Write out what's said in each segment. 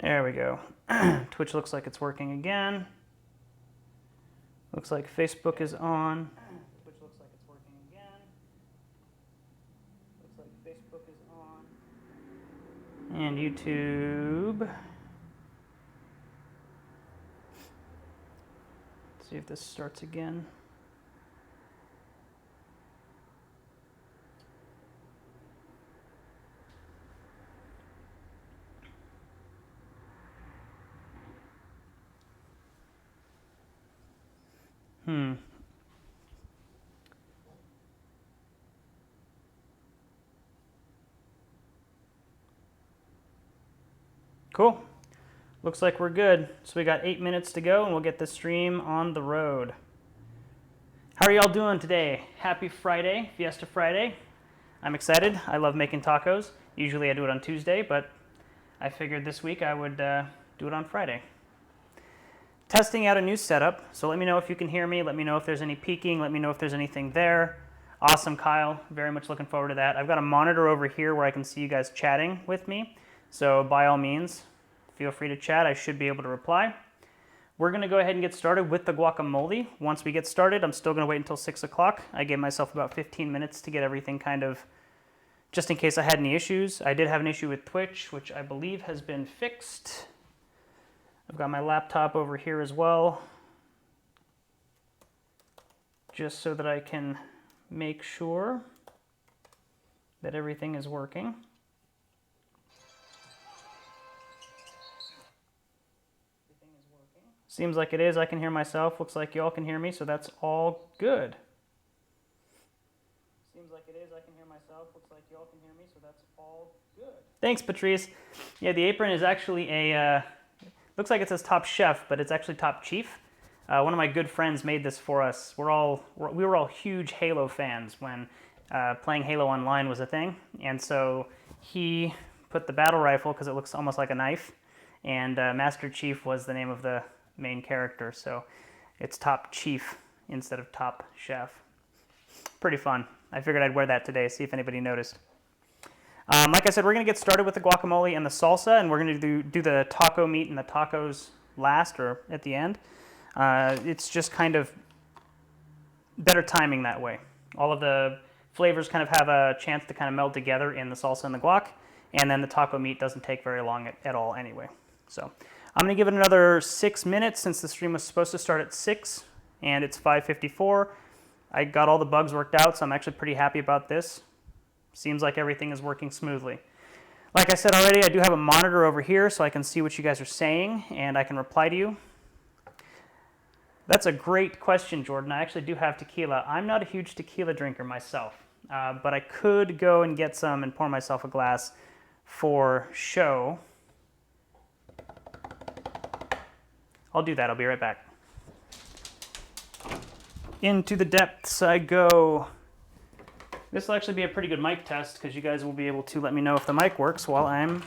There we go. Twitch looks like it's working again. Looks like Facebook is on. Twitch looks like it's working again. Looks like Facebook is on. And YouTube. Let's see if this starts again. Cool. Looks like we're good. So we got 8 minutes to go and we'll get the stream on the road. How are y'all doing today? Happy Friday, Fiesta Friday. I'm excited. I love making tacos. Usually I do it on Tuesday, but I figured this week I would do it on Friday. Testing out a new setup, so let me know if you can hear me. Let me know if there's any peaking. Let me know if there's anything there. Awesome, Kyle. Very much looking forward to that. I've got a monitor over here where I can see you guys chatting with me. So by all means, feel free to chat. I should be able to reply. We're going to go ahead and get started with the guacamole. Once we get started, I'm still going to wait until 6 o'clock. I gave myself about 15 minutes to get everything kind of, just in case I had any issues. I did have an issue with Twitch, which I believe has been fixed. I've got my laptop over here as well, just so that I can make sure that everything is working. Seems like it is. I can hear myself. Looks like y'all can hear me, so that's all good. Seems like it is. I can hear myself. Looks like y'all can hear me, so that's all good. Thanks, Patrice. Yeah, the apron is actually a, looks like it says Top Chef, but it's actually Top Chief. One of my good friends made this for us. We were all huge Halo fans when playing Halo Online was a thing, and so he put the battle rifle, because it looks almost like a knife, and Master Chief was the name of the main character, so it's Top Chief instead of Top Chef. Pretty fun. I figured I'd wear that today, see if anybody noticed. Like I said, we're going to get started with the guacamole and the salsa, and we're going to do the taco meat and the tacos last or at the end. It's just kind of better timing that way. All of the flavors kind of have a chance to kind of meld together in the salsa and the guac, and then the taco meat doesn't take very long at all anyway. So I'm going to give it another 6 minutes since the stream was supposed to start at 6 and it's 5:54. I got all the bugs worked out, so I'm actually pretty happy about this. Seems like everything is working smoothly. Like I said already, I do have a monitor over here so I can see what you guys are saying and I can reply to you. That's a great question, Jordan. I actually do have tequila. I'm not a huge tequila drinker myself, but I could go and get some and pour myself a glass for show. I'll do that. I'll be right back. Into the depths I go. This will actually be a pretty good mic test because you guys will be able to let me know if the mic works while I'm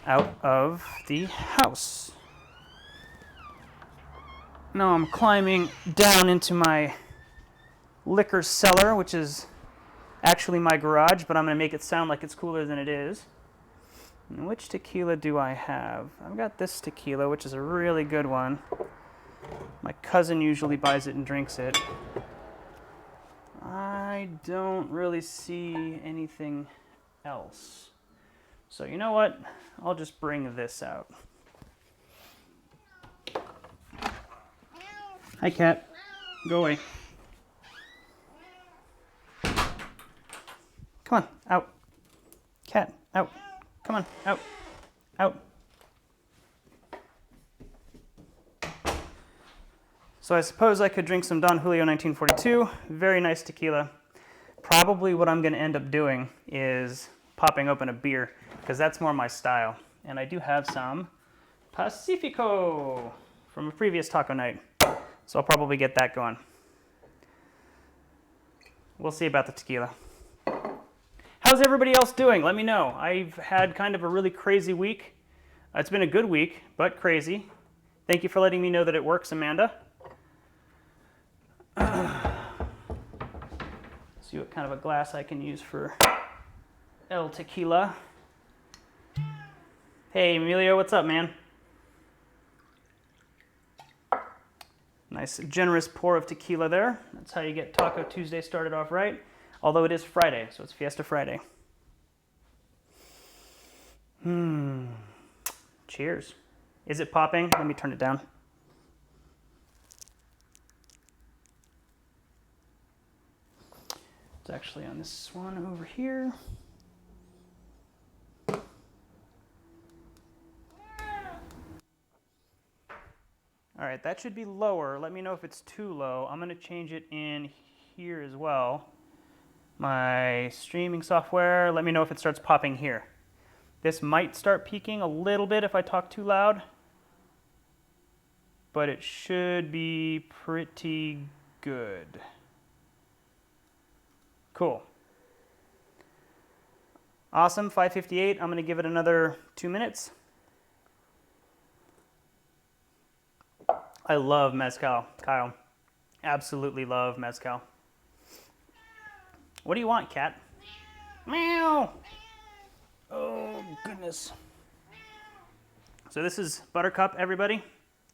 out of the house. Now I'm climbing down into my liquor cellar, which is actually my garage, but I'm going to make it sound like it's cooler than it is. And which tequila do I have? I've got this tequila, which is a really good one. My cousin usually buys it and drinks it. I don't really see anything else. So you know what? I'll just bring this out. Hi, cat. Go away. Come on, out. Cat, out. Come on, out. Out. So I suppose I could drink some Don Julio 1942. Very nice tequila. Probably what I'm going to end up doing is popping open a beer, because that's more my style. And I do have some Pacifico from a previous taco night. So I'll probably get that going. We'll see about the tequila. How's everybody else doing? Let me know. I've had kind of a really crazy week. It's been a good week, but crazy. Thank you for letting me know that it works, Amanda. See what kind of a glass I can use for El Tequila. Hey, Emilio, what's up, man? Nice, generous pour of tequila there. That's how you get Taco Tuesday started off right. Although it is Friday, so it's Fiesta Friday. Cheers. Is it popping? Let me turn it down. It's actually on this one over here. All right, that should be lower. Let me know if it's too low. I'm gonna change it in here as well. My streaming software, let me know if it starts popping here. This might start peaking a little bit if I talk too loud, but it should be pretty good. Cool. Awesome, 5:58. I'm gonna give it another 2 minutes. I love mezcal, Kyle. Absolutely love mezcal. What do you want, cat? Meow. Oh, goodness. So this is Buttercup, everybody.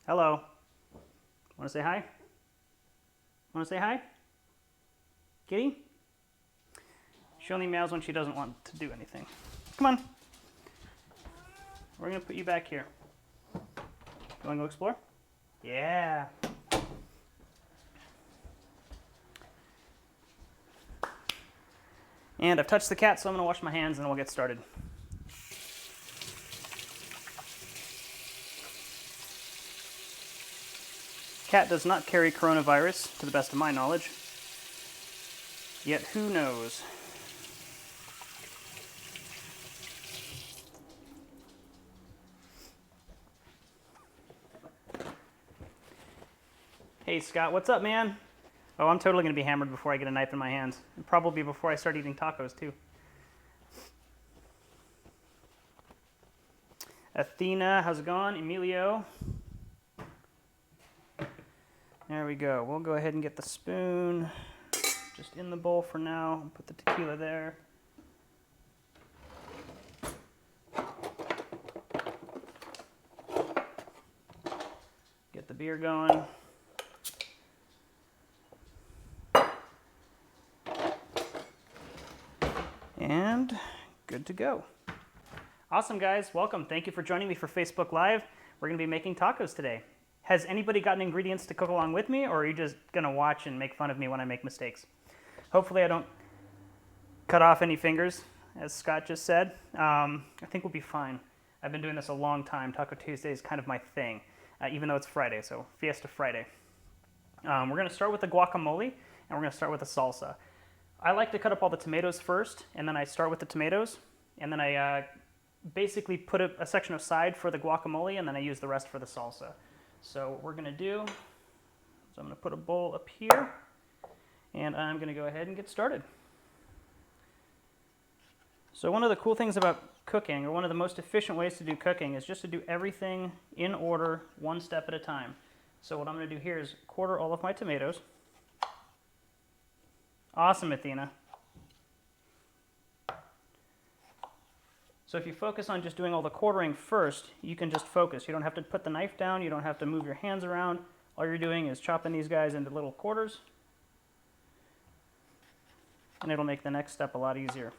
Hello. Want to say hi? Want to say hi? Kitty? She only meows when she doesn't want to do anything. Come on. We're going to put you back here. You want to go explore? Yeah. And I've touched the cat, so I'm going to wash my hands and we'll get started. Cat does not carry coronavirus, to the best of my knowledge. Yet who knows? Hey Scott, what's up, man? Oh, I'm totally going to be hammered before I get a knife in my hands. And probably before I start eating tacos, too. Athena, how's it going? Emilio. There we go. We'll go ahead and get the spoon just in the bowl for now. Put the tequila there. Get the beer going. And good to go. Awesome, guys. Welcome. Thank you for joining me for Facebook Live. We're going to be making tacos today. Has anybody gotten ingredients to cook along with me, or are you just going to watch and make fun of me when I make mistakes? Hopefully I don't cut off any fingers, as Scott just said. I think we'll be fine. I've been doing this a long time. Taco Tuesday is kind of my thing, even though it's Friday, so Fiesta Friday. We're going to start with the guacamole, and we're going to start with the salsa. I like to cut up all the tomatoes first, and then I start with the tomatoes, and then I basically put a section aside for the guacamole, and then I use the rest for the salsa. So what we're going to do is I'm going to put a bowl up here, and I'm going to go ahead and get started. So one of the cool things about cooking, or one of the most efficient ways to do cooking, is just to do everything in order, one step at a time. So what I'm going to do here is quarter all of my tomatoes. Awesome, Athena. So if you focus on just doing all the quartering first, you can just focus. You don't have to put the knife down. You don't have to move your hands around. All you're doing is chopping these guys into little quarters. And it'll make the next step a lot easier.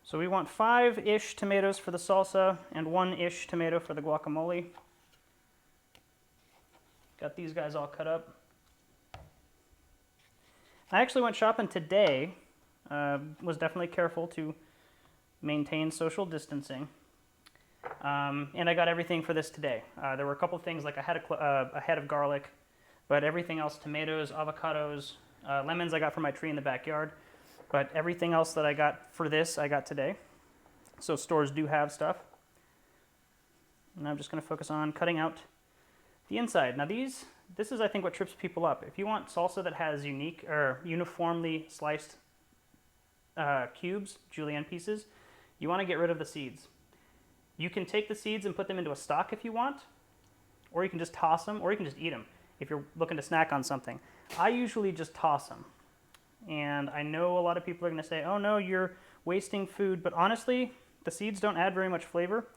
So we want 5-ish tomatoes for the salsa and 1-ish tomato for the guacamole. Got these guys all cut up. I actually went shopping today. Was definitely careful to maintain social distancing. And I got everything for this today. There were a couple things, like a head of garlic, but everything else, tomatoes, avocados, lemons I got from my tree in the backyard. But everything else that I got for this, I got today. So stores do have stuff. And I'm just going to focus on cutting out the inside. Now this is, I think, what trips people up. If you want salsa that has unique or uniformly sliced cubes, julienne pieces, you want to get rid of the seeds. You can take the seeds and put them into a stock if you want, or you can just toss them, or you can just eat them if you're looking to snack on something. I usually just toss them. And I know a lot of people are going to say, oh no, you're wasting food. But honestly, the seeds don't add very much flavor.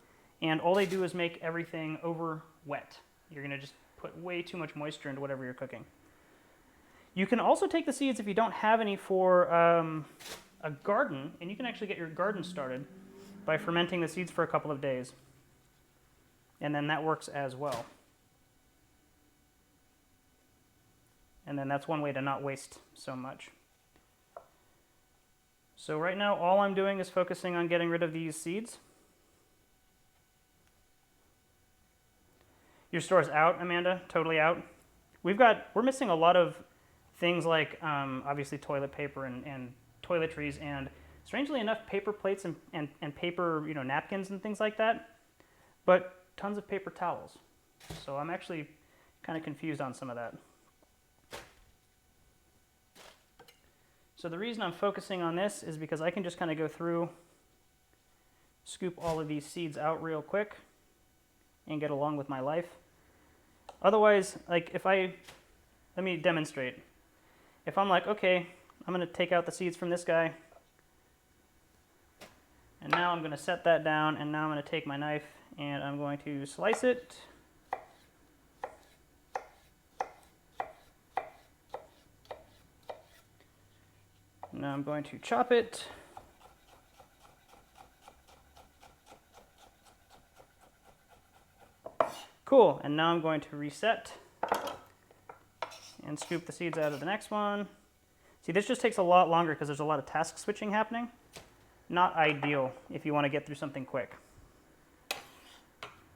And all they do is make everything over wet. You're going to just put way too much moisture into whatever you're cooking. You can also take the seeds if you don't have any for a garden, and you can actually get your garden started by fermenting the seeds for a couple of days. And then that works as well. And then that's one way to not waste so much. So right now, all I'm doing is focusing on getting rid of these seeds. Your store's out, Amanda, totally out. We're missing a lot of things like obviously toilet paper and toiletries, and strangely enough, paper plates and paper napkins and things like that, but tons of paper towels. So I'm actually kind of confused on some of that. So the reason I'm focusing on this is because I can just kind of go through, scoop all of these seeds out real quick, and get along with my life. Otherwise, like let me demonstrate. If I'm like, okay, I'm going to take out the seeds from this guy, and now I'm going to set that down, and now I'm going to take my knife and I'm going to slice it. Now I'm going to chop it. Cool, and now I'm going to reset and scoop the seeds out of the next one. See, this just takes a lot longer because there's a lot of task switching happening. Not ideal if you want to get through something quick.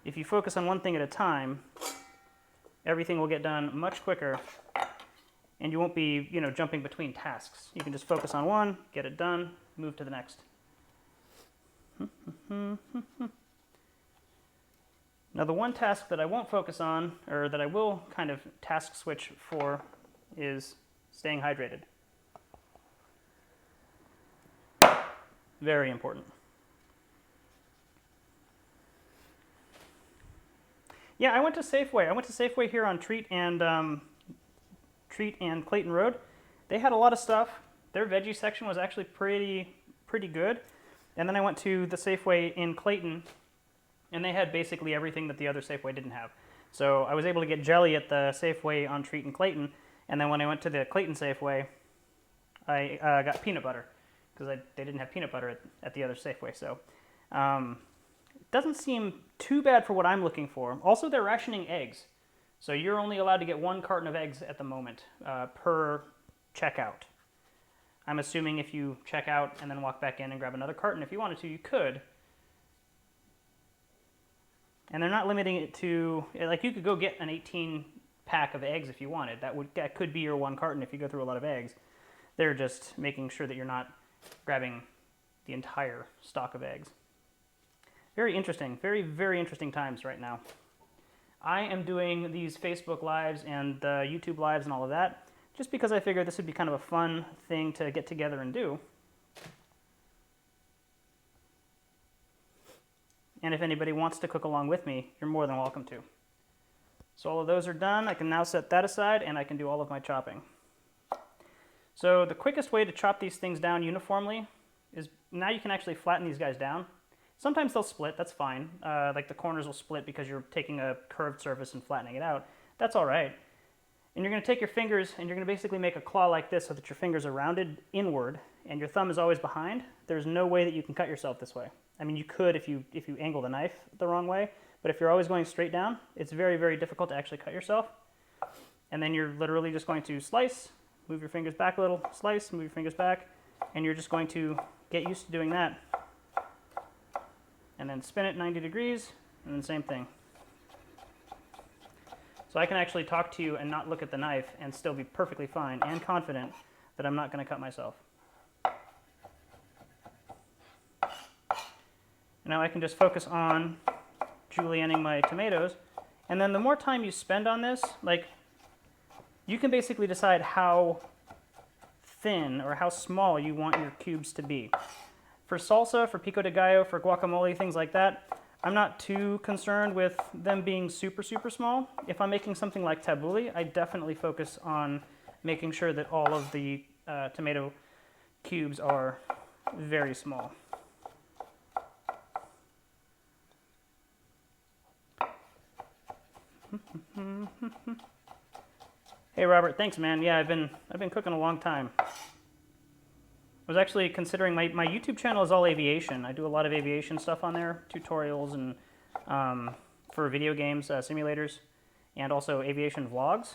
If you focus on one thing at a time, everything will get done much quicker, and you won't be, jumping between tasks. You can just focus on one, get it done, move to the next. Now the one task that I won't focus on, or that I will kind of task switch for, is staying hydrated. Very important. Yeah, I went to Safeway. I went to Safeway here on Treat and Clayton Road. They had a lot of stuff. Their veggie section was actually pretty good. And then I went to the Safeway in Clayton, and they had basically everything that the other Safeway didn't have. So I was able to get jelly at the Safeway on Treat and Clayton, and then when I went to the Clayton Safeway, I got peanut butter, because they didn't have peanut butter at the other Safeway. So it doesn't seem too bad for what I'm looking for. Also, they're rationing eggs. So you're only allowed to get 1 carton of eggs at the moment per checkout. I'm assuming if you check out and then walk back in and grab another carton, if you wanted to, you could. And they're not limiting it to, like, you could go get an 18 pack of eggs if you wanted. That could be your 1 carton if you go through a lot of eggs. They're just making sure that you're not grabbing the entire stock of eggs. Very interesting, very, very interesting times right now. I am doing these Facebook Lives and YouTube Lives and all of that just because I figured this would be kind of a fun thing to get together and do. And if anybody wants to cook along with me, you're more than welcome to. So all of those are done. I can now set that aside and I can do all of my chopping. So the quickest way to chop these things down uniformly is now you can actually flatten these guys down. Sometimes they'll split, that's fine. Like the corners will split because you're taking a curved surface and flattening it out. That's all right. And you're going to take your fingers and you're going to basically make a claw like this so that your fingers are rounded inward and your thumb is always behind. There's no way that you can cut yourself this way. I mean, you could if you angle the knife the wrong way, but if you're always going straight down, it's very, very difficult to actually cut yourself. And then you're literally just going to slice, move your fingers back a little, slice, move your fingers back, and you're just going to get used to doing that. And then spin it 90 degrees, and then same thing. So I can actually talk to you and not look at the knife and still be perfectly fine and confident that I'm not going to cut myself. Now I can just focus on julienning my tomatoes, and then the more time you spend on this, like, you can basically decide how thin or how small you want your cubes to be. For salsa, for pico de gallo, for guacamole, things like that, I'm not too concerned with them being super, super small. If I'm making something like tabbouleh, I definitely focus on making sure that all of the tomato cubes are very small. Hey Robert, thanks man. Yeah, I've been cooking a long time. I was actually considering my YouTube channel is all aviation. I do a lot of aviation stuff on there, tutorials and for video games, simulators, and also aviation vlogs.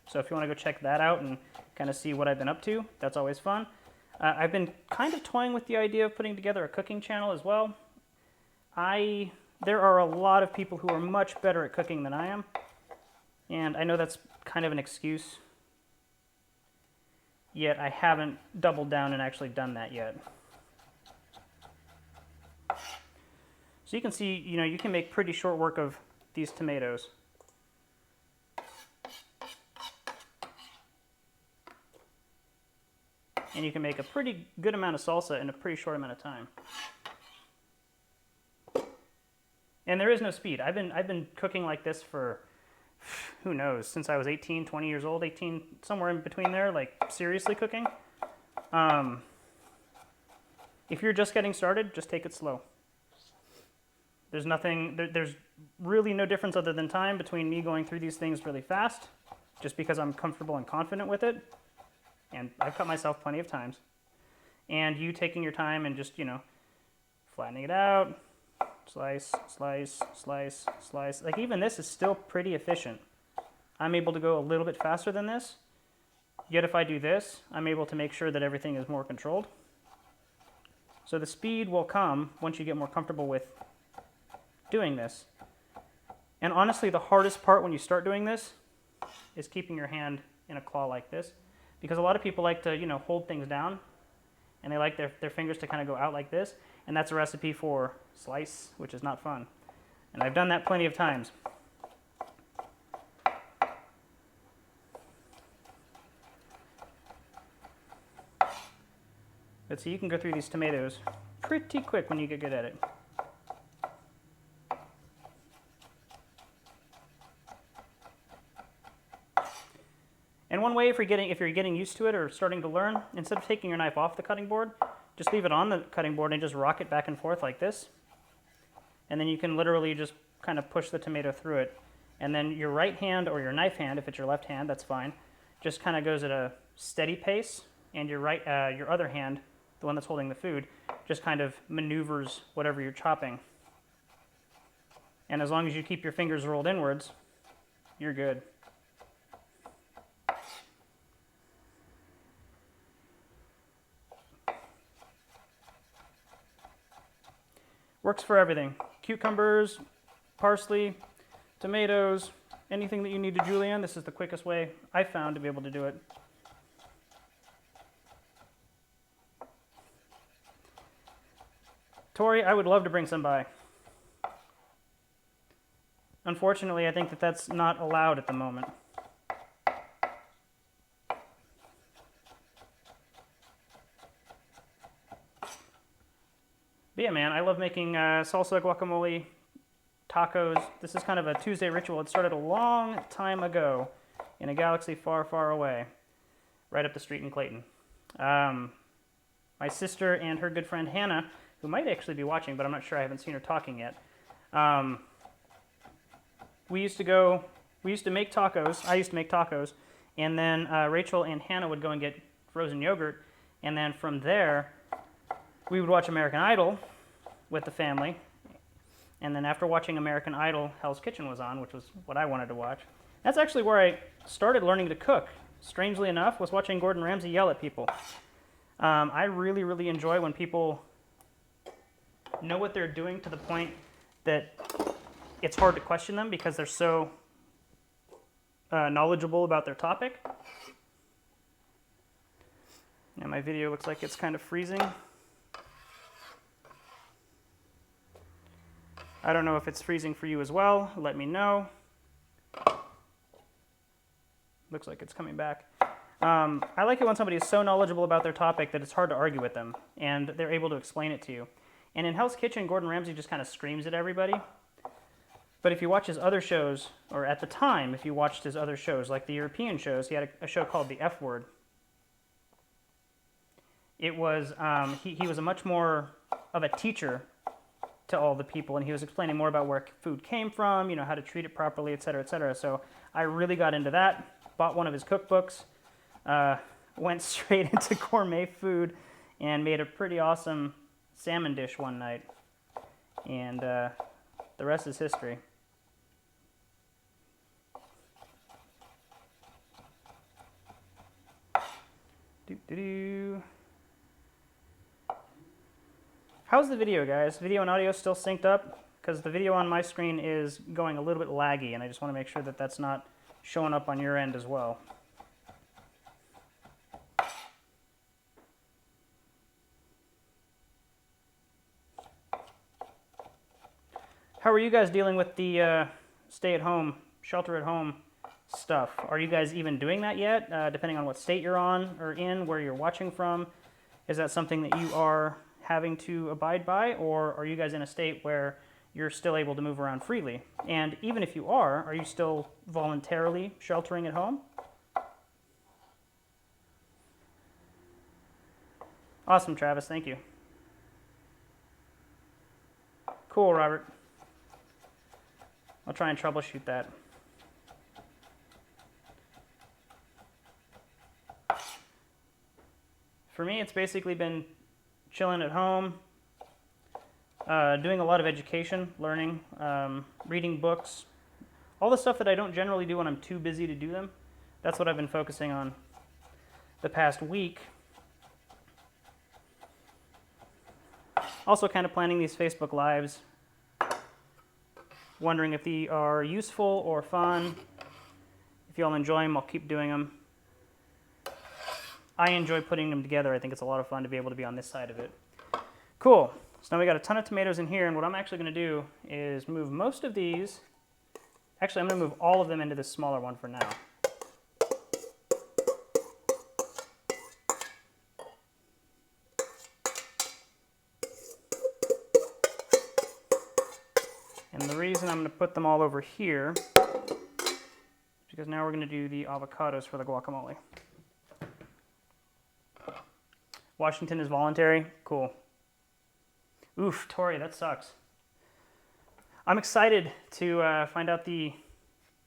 So if you want to go check that out and kind of see what I've been up to, that's always fun. I've been kind of toying with the idea of putting together a cooking channel as well. There are a lot of people who are much better at cooking than I am, and I know that's kind of an excuse, yet I haven't doubled down and actually done that yet. So you can see, you can make pretty short work of these tomatoes. And you can make a pretty good amount of salsa in a pretty short amount of time. And there is no speed. I've been cooking like this for, who knows, since I was 18, 20 years old, 18, somewhere in between there, like seriously cooking. If you're just getting started, just take it slow. There's there's really no difference other than time between me going through these things really fast, just because I'm comfortable and confident with it. And I've cut myself plenty of times. And you taking your time and just, flattening it out, slice, slice, slice, slice. Like even this is still pretty efficient. I'm able to go a little bit faster than this. Yet if I do this, I'm able to make sure that everything is more controlled. So the speed will come once you get more comfortable with doing this. And honestly, the hardest part when you start doing this is keeping your hand in a claw like this. Because a lot of people like to, hold things down, and they like their fingers to kind of go out like this, and that's a recipe for slice, which is not fun. And I've done that plenty of times. But see, you can go through these tomatoes pretty quick when you get good at it. And one way, if you're getting used to it or starting to learn, instead of taking your knife off the cutting board, just leave it on the cutting board and just rock it back and forth like this. And then you can literally just kind of push the tomato through it. And then your right hand or your knife hand, if it's your left hand, that's fine, just kind of goes at a steady pace, and your other hand, the one that's holding the food, just kind of maneuvers whatever you're chopping. And as long as you keep your fingers rolled inwards, you're good. Works for everything. Cucumbers, parsley, tomatoes, anything that you need to julienne. This is the quickest way I found to be able to do it. Tori, I would love to bring some by. Unfortunately, I think that that's not allowed at the moment. But yeah, man, I love making salsa, guacamole, tacos. This is kind of a Tuesday ritual. It started a long time ago in a galaxy far, far away, right up the street in Clayton. My sister and her good friend Hannah, who might actually be watching, but I'm not sure, I haven't seen her talking yet. We used to make tacos. I used to make tacos, and then Rachel and Hannah would go and get frozen yogurt, and then from there, we would watch American Idol with the family, and then after watching American Idol, Hell's Kitchen was on, which was what I wanted to watch. That's actually where I started learning to cook, strangely enough, was watching Gordon Ramsay yell at people. I really, really enjoy when people know what they're doing to the point that it's hard to question them because they're so knowledgeable about their topic. And my video looks like it's kind of freezing. I don't know if it's freezing for you as well. Let me know. Looks like it's coming back. I like it when somebody is so knowledgeable about their topic that it's hard to argue with them, and they're able to explain it to you. And in Hell's Kitchen, Gordon Ramsay just kind of screams at everybody. But if you watch his other shows, or at the time, if you watched his other shows, like the European shows, he had a show called The F Word. it was, he was a much more of a teacher to all the people, and he was explaining more about where food came from, you know, how to treat it properly, et cetera, et cetera. So I really got into that, bought one of his cookbooks, went straight into gourmet food, and made a pretty awesome salmon dish one night. And the rest is history. How's the video, guys? Video and audio still synced up? Because the video on my screen is going a little bit laggy, and I just want to make sure that that's not showing up on your end as well. How are you guys dealing with the stay-at-home, shelter-at-home stuff? Are you guys even doing that yet? Depending on what state you're on or in, where you're watching from, is that something that you are having to abide by, or are you guys in a state where you're still able to move around freely? And even if you are you still voluntarily sheltering at home? Awesome, Travis, thank you. Cool, Robert. I'll try and troubleshoot that. For me, it's basically been chilling at home, doing a lot of education, learning, reading books, all the stuff that I don't generally do when I'm too busy to do them. That's what I've been focusing on the past week. Also kind of planning these Facebook Lives, wondering if they are useful or fun. If y'all enjoy them, I'll keep doing them. I enjoy putting them together. I think it's a lot of fun to be able to be on this side of it. Cool. So now we got a ton of tomatoes in here, and what I'm actually going to do is move most of these. Actually, I'm going to move all of them into this smaller one for now. And the reason I'm going to put them all over here is because now we're going to do the avocados for the guacamole. Washington is voluntary? Cool. Oof, Tori, that sucks. I'm excited to find out the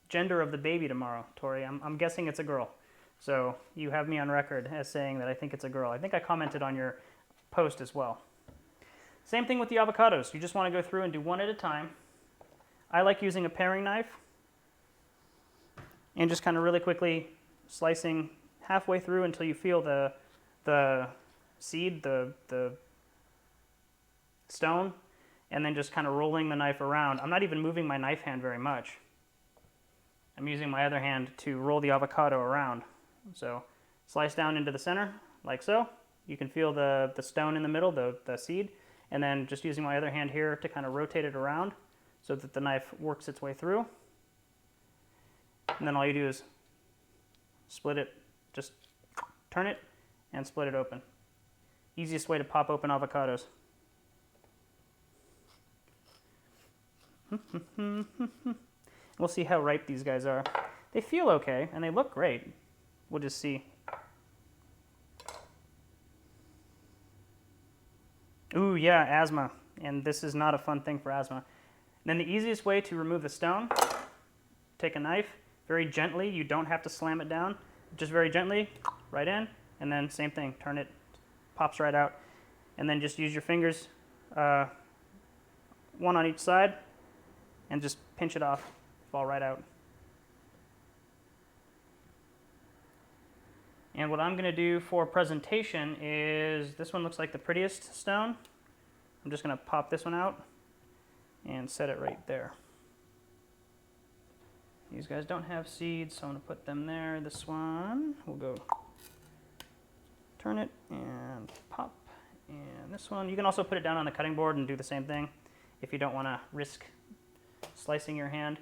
gender of the baby tomorrow, Tori. I'm guessing it's a girl. So you have me on record as saying that I think it's a girl. I think I commented on your post as well. Same thing with the avocados. You just want to go through and do one at a time. I like using a paring knife and just kind of really quickly slicing halfway through until you feel the seed, the stone, and then just kind of rolling the knife around. I'm not even moving my knife hand very much. I'm using my other hand to roll the avocado around. So slice down into the center, like so. You can feel the stone in the middle, the seed, and then just using my other hand here to kind of rotate it around so that the knife works its way through. And then all you do is split it, just turn it and split it open. Easiest way to pop open avocados. We'll see how ripe these guys are. They feel okay, and they look great. We'll just see. Ooh, yeah, asthma. And this is not a fun thing for asthma. And then the easiest way to remove the stone, take a knife, very gently. You don't have to slam it down. Just very gently, right in, and then same thing. Turn it, pops right out. And then just use your fingers, one on each side, and just pinch it off, fall right out. And what I'm going to do for presentation is, this one looks like the prettiest stone. I'm just going to pop this one out and set it right there. These guys don't have seeds, so I'm going to put them there. This one, we'll go turn it and pop. And this one, you can also put it down on the cutting board and do the same thing if you don't want to risk slicing your hand.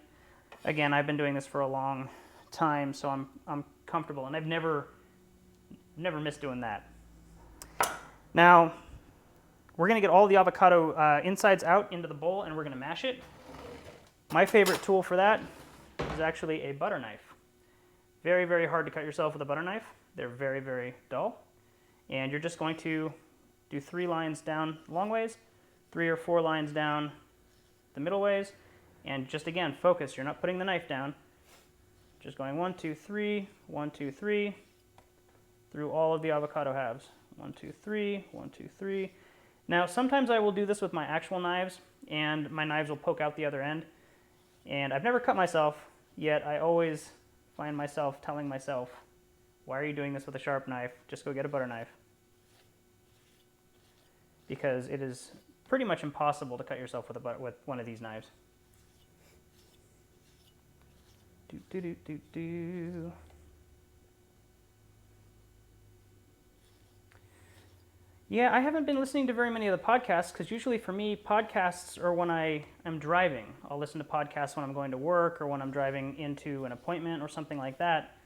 Again, I've been doing this for a long time, so I'm comfortable, and I've never missed doing that. Now, we're going to get all the avocado insides out into the bowl, and we're going to mash it. My favorite tool for that is actually a butter knife. Very, very hard to cut yourself with a butter knife. They're very, very dull. And you're just going to do 3 lines down long ways, 3 or 4 lines down the middle ways, and just again, focus. You're not putting the knife down. Just going 1, 2, 3, 1, 2, 3, through all of the avocado halves. 1, 2, 3, 1, 2, 3. Now, sometimes I will do this with my actual knives, and my knives will poke out the other end. And I've never cut myself, yet I always find myself telling myself, why are you doing this with a sharp knife? Just go get a butter knife. Because it is pretty much impossible to cut yourself with one of these knives. Do, do, do, do, do. Yeah, I haven't been listening to very many of the podcasts because usually for me, podcasts are when I am driving. I'll listen to podcasts when I'm going to work or when I'm driving into an appointment or something like that.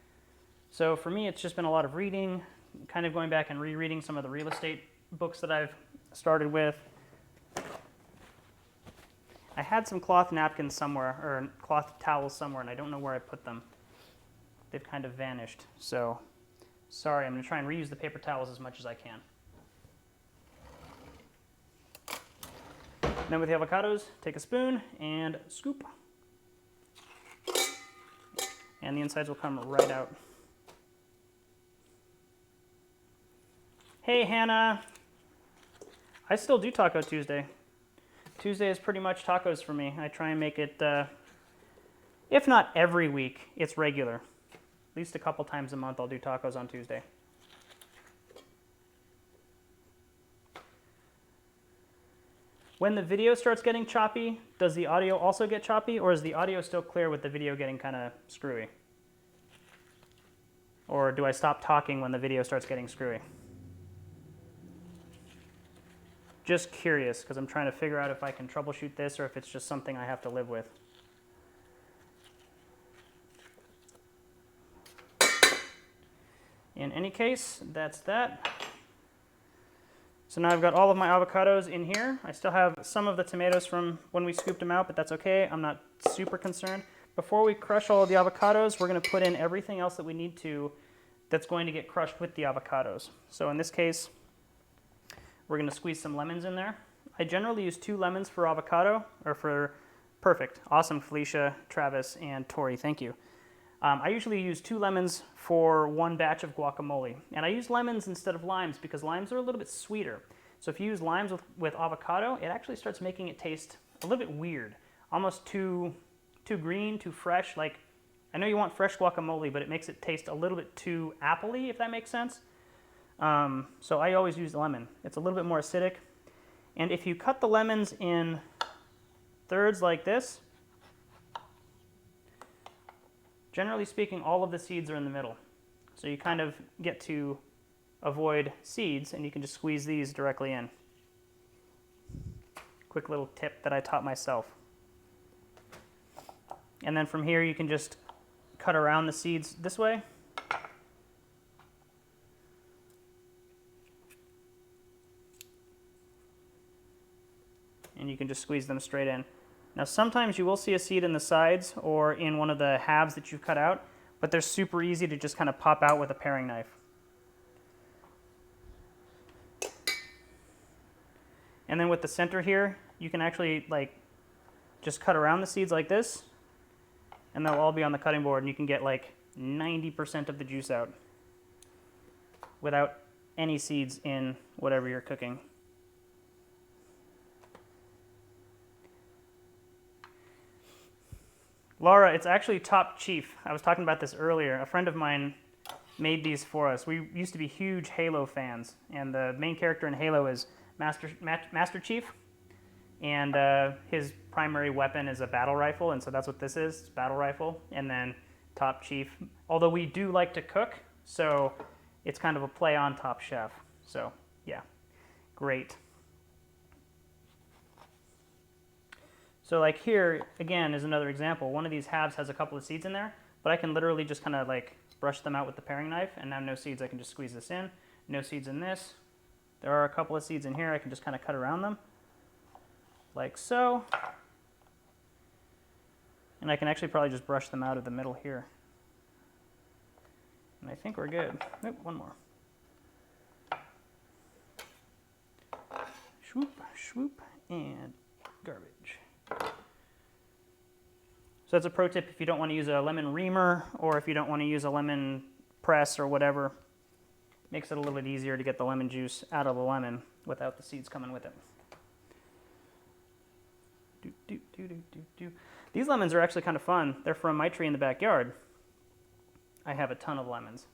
So for me, it's just been a lot of reading, kind of going back and rereading some of the real estate books that I've started with. I had some cloth napkins somewhere, or cloth towels somewhere, and I don't know where I put them. They've kind of vanished. So sorry, I'm going to try and reuse the paper towels as much as I can. Then with the avocados, take a spoon and scoop. And the insides will come right out. Hey, Hannah. I still do Taco Tuesday. Tuesday is pretty much tacos for me. I try and make it, if not every week, it's regular. At least a couple times a month I'll do tacos on Tuesday. When the video starts getting choppy, does the audio also get choppy, or is the audio still clear with the video getting kind of screwy? Or do I stop talking when the video starts getting screwy? Just curious, because I'm trying to figure out if I can troubleshoot this or if it's just something I have to live with. In any case, that's that. So now I've got all of my avocados in here. I still have some of the tomatoes from when we scooped them out, but that's okay. I'm not super concerned. Before we crush all of the avocados, we're going to put in everything else that we need to that's going to get crushed with the avocados. So in this case, we're going to squeeze some lemons in there. I generally use 2 lemons for avocado, or for perfect. Awesome, Felicia, Travis, and Tori, thank you. I usually use 2 lemons for 1 batch of guacamole. And I use lemons instead of limes because limes are a little bit sweeter. So if you use limes with avocado, it actually starts making it taste a little bit weird. Almost too green, too fresh. Like, I know you want fresh guacamole, but it makes it taste a little bit too appley, if that makes sense. So I always use lemon. It's a little bit more acidic. And if you cut the lemons in thirds like this, generally speaking, all of the seeds are in the middle. So you kind of get to avoid seeds, and you can just squeeze these directly in. Quick little tip that I taught myself. And then from here, you can just cut around the seeds this way. And you can just squeeze them straight in. Now sometimes you will see a seed in the sides or in one of the halves that you've cut out, but they're super easy to just kind of pop out with a paring knife. And then with the center here, you can actually just cut around the seeds like this, and they'll all be on the cutting board, and you can get like 90% of the juice out without any seeds in whatever you're cooking. Laura, it's actually Top Chief. I was talking about this earlier. A friend of mine made these for us. We used to be huge Halo fans, and the main character in Halo is Master Chief, and his primary weapon is a battle rifle, and so that's what this is, it's battle rifle, and then Top Chief. Although we do like to cook, so it's kind of a play on Top Chef. So yeah, great. So like here, again, is another example. One of these halves has a couple of seeds in there, but I can literally just kind of like brush them out with the paring knife, and now no seeds, I can just squeeze this in. No seeds in this. There are a couple of seeds in here, I can just kind of cut around them, like so. And I can actually probably just brush them out of the middle here. And I think we're good. Oop, one more. swoop, and garbage. So that's a pro tip if you don't want to use a lemon reamer or if you don't want to use a lemon press or whatever. Makes it a little bit easier to get the lemon juice out of the lemon without the seeds coming with it. These lemons are actually kind of fun. They're from my tree in the backyard. I have a ton of lemons.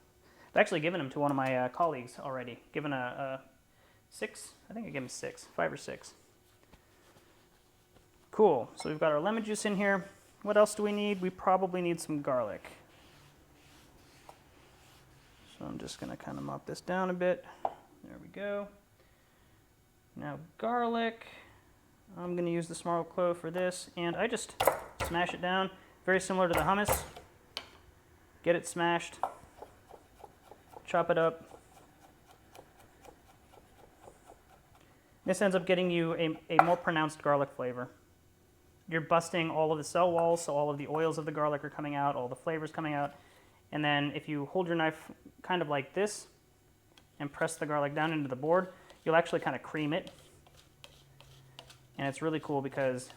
I've actually given them to one of my colleagues already. Given a 6, I think I gave him 6, 5 or 6. Cool, so we've got our lemon juice in here. What else do we need? We probably need some garlic. So I'm just gonna kind of mop this down a bit. There we go. Now garlic. I'm gonna use the small clove for this, and I just smash it down. Very similar to the hummus. Get it smashed. Chop it up. This ends up getting you a more pronounced garlic flavor. You're busting all of the cell walls, so all of the oils of the garlic are coming out, all the flavors coming out. And then if you hold your knife kind of like this and press the garlic down into the board, you'll actually kind of cream it. And it's really cool because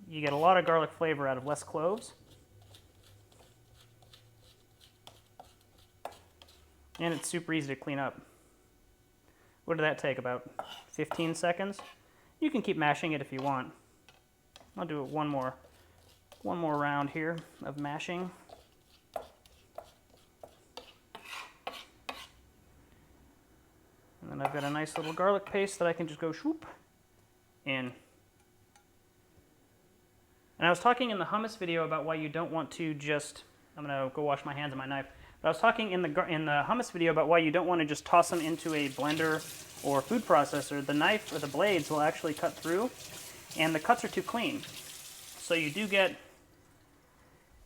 you get a lot of garlic flavor out of less cloves. And it's super easy to clean up. What did that take? About 15 seconds? You can keep mashing it if you want. I'll do it one more round here of mashing. And then I've got a nice little garlic paste that I can just go swoop in. And I was talking in the hummus video about why you don't want to just, I'm gonna go wash my hands on my knife. But I was talking in the hummus video about why you don't want to just toss them into a blender or food processor. The knife or the blades will actually cut through, and the cuts are too clean. So you do get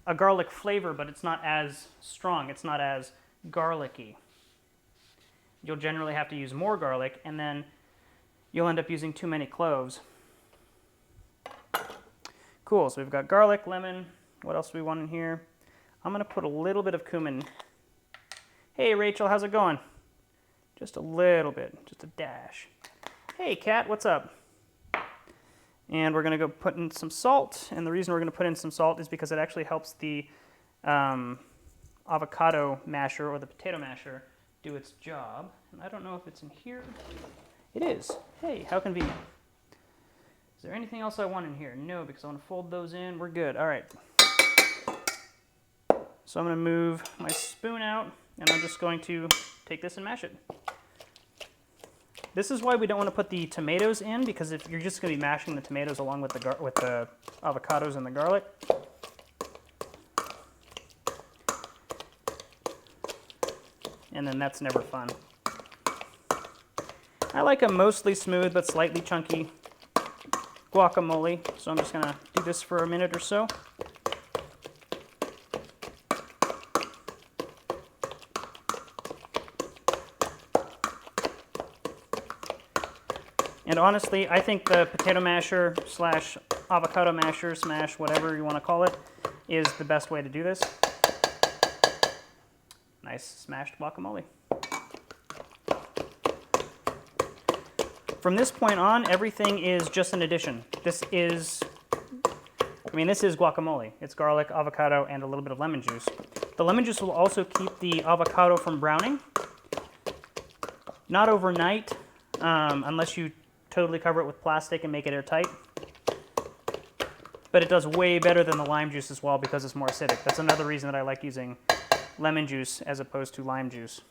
a garlic flavor, but it's not as strong. It's not as garlicky. You'll generally have to use more garlic, and then you'll end up using too many cloves. Cool, so we've got garlic, lemon. What else do we want in here? I'm gonna put a little bit of cumin. Hey Rachel, how's it going? Just a little bit, just a dash. Hey Kat, what's up? And we're gonna go put in some salt, and the reason we're gonna put in some salt is because it actually helps the avocado masher or the potato masher do its job. And I don't know if it's in here. It is. Hey, how convenient. Is there anything else I want in here? No, because I want to fold those in. We're good. All right. So I'm going to move my spoon out, and I'm just going to take this and mash it. This is why we don't want to put the tomatoes in, because if you're just going to be mashing the tomatoes along with the avocados and the garlic. And then that's never fun. I like a mostly smooth but slightly chunky guacamole, so I'm just going to do this for a minute or so. And honestly, I think the potato masher slash avocado masher smash, whatever you want to call it, is the best way to do this. Nice smashed guacamole. From this point on, everything is just an addition. This is guacamole. It's garlic, avocado, and a little bit of lemon juice. The lemon juice will also keep the avocado from browning. Not overnight, unless you totally cover it with plastic and make it airtight. But it does way better than the lime juice as well because it's more acidic. That's another reason that I like using lemon juice as opposed to lime juice.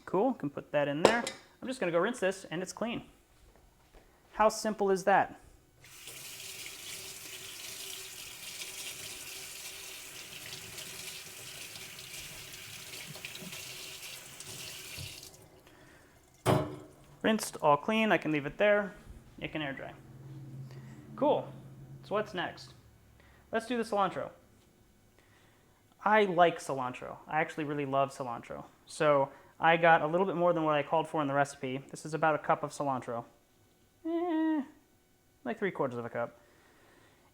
Cool, can put that in there. I'm just gonna go rinse this and it's clean. How simple is that? Rinsed, all clean, I can leave it there. It can air dry. Cool, so what's next? Let's do the cilantro. I like cilantro. I actually really love cilantro. So I got a little bit more than what I called for in the recipe. This is about a cup of cilantro. Like 3/4 of a cup.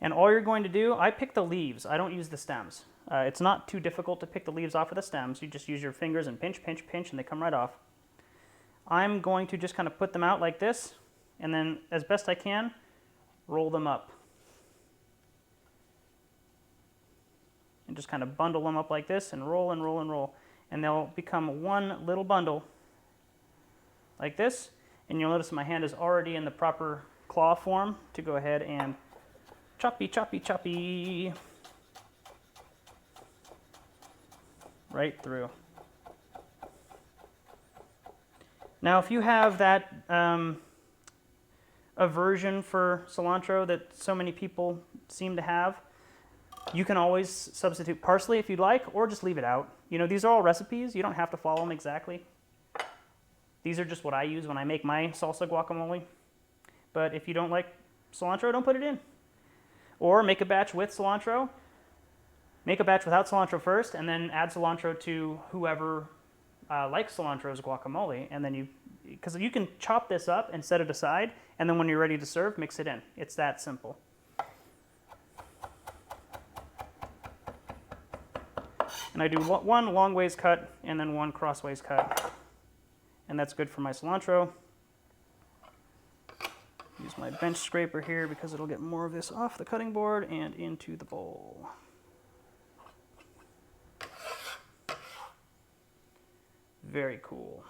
And all you're going to do, I pick the leaves. I don't use the stems. It's not too difficult to pick the leaves off of the stems. You just use your fingers and pinch, pinch, pinch, and they come right off. I'm going to just kind of put them out like this and then as best I can, roll them up. And just kind of bundle them up like this and roll and roll and roll. And they'll become one little bundle like this. And you'll notice my hand is already in the proper claw form to go ahead and choppy, choppy, choppy. Right through. Now, if you have that aversion for cilantro that so many people seem to have, you can always substitute parsley if you'd like, or just leave it out. You know, these are all recipes. You don't have to follow them exactly. These are just what I use when I make my salsa guacamole. But if you don't like cilantro, don't put it in. Or make a batch with cilantro. Make a batch without cilantro first, and then add cilantro to whoever likes cilantro's guacamole. And then because you can chop this up and set it aside, and then when you're ready to serve, mix it in. It's that simple. And I do one long ways cut and then one crossways cut. And that's good for my cilantro. Use my bench scraper here because it'll get more of this off the cutting board and into the bowl. Very cool.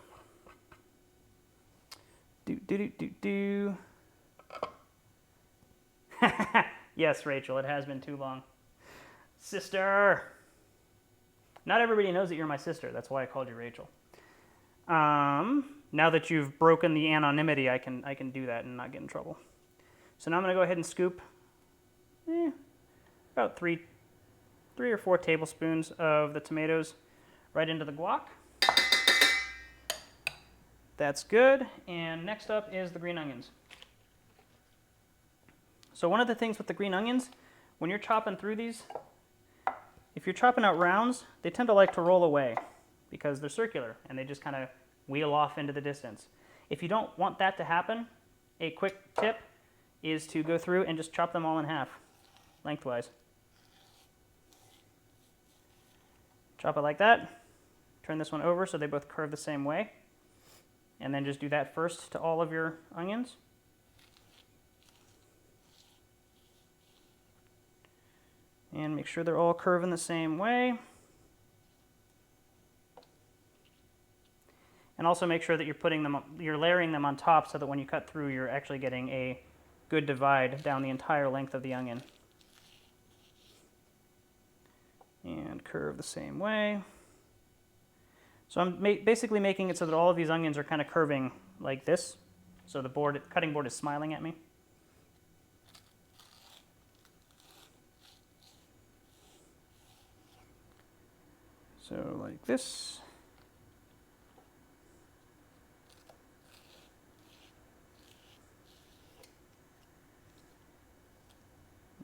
Do. Yes, Rachel, it has been too long. Sister! Not everybody knows that you're my sister. That's why I called you Rachel. Now that you've broken the anonymity, I can do that and not get in trouble. So now I'm going to go ahead and scoop about three or four tablespoons of the tomatoes right into the guac. That's good. And next up is the green onions. So one of the things with the green onions, when you're chopping through these, if you're chopping out rounds, they tend to like to roll away because they're circular and they just kind of wheel off into the distance. If you don't want that to happen, a quick tip is to go through and just chop them all in half, lengthwise. Chop it like that. Turn this one over so they both curve the same way. And then just do that first to all of your onions. And make sure they're all curving the same way. And also make sure that you're layering them on top so that when you cut through, you're actually getting a good divide down the entire length of the onion. And curve the same way. So I'm basically making it so that all of these onions are kind of curving like this. So the cutting board is smiling at me. So like this.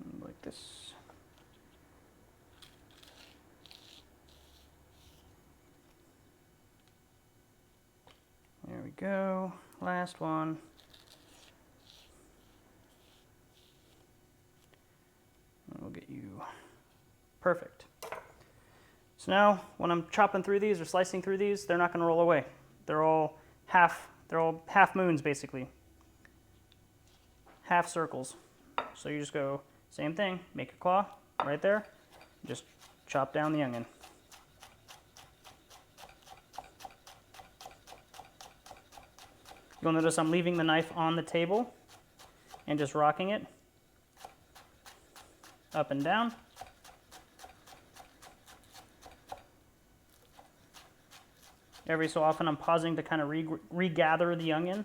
And like this. There we go. Last one. And we'll get you perfect. So now, when I'm chopping through these or slicing through these, they're not going to roll away. They're all half moons, basically. Half circles. So you just go, same thing, make a claw right there, just chop down the onion. You'll notice I'm leaving the knife on the table and just rocking it up and down. Every so often I'm pausing to kind of regather the onion.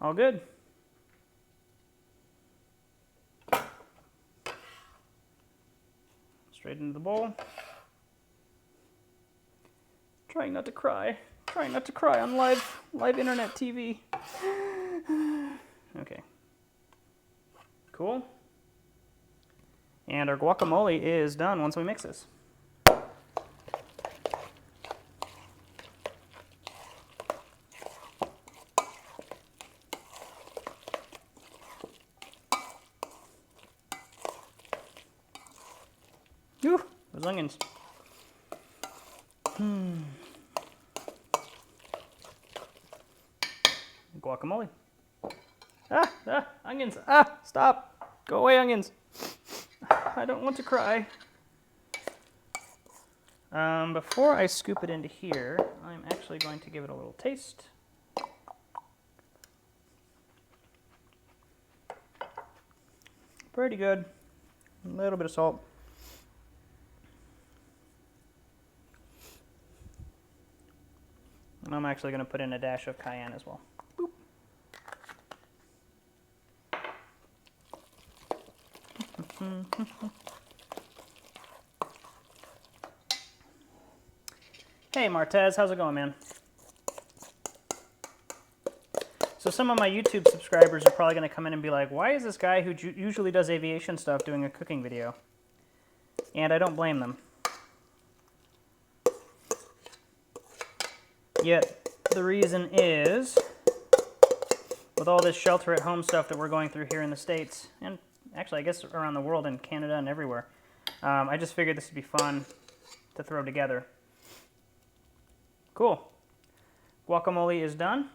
All good. Straight into the bowl. Trying not to cry. Trying not to cry on live internet TV. Okay. Cool. And our guacamole is done once we mix this. Those onions. Guacamole. Onions. Stop. Go away, onions. I don't want to cry. Before I scoop it into here, I'm actually going to give it a little taste. Pretty good. A little bit of salt. And I'm actually going to put in a dash of cayenne as well. Boop. Hey Martez, how's it going, man? So some of my YouTube subscribers are probably going to come in and be like, why is this guy who usually does aviation stuff doing a cooking video? And I don't blame them. Yet the reason is, with all this shelter at home stuff that we're going through here in the States, and actually I guess around the world, in Canada and everywhere, I just figured this would be fun to throw together. Cool. Guacamole is done.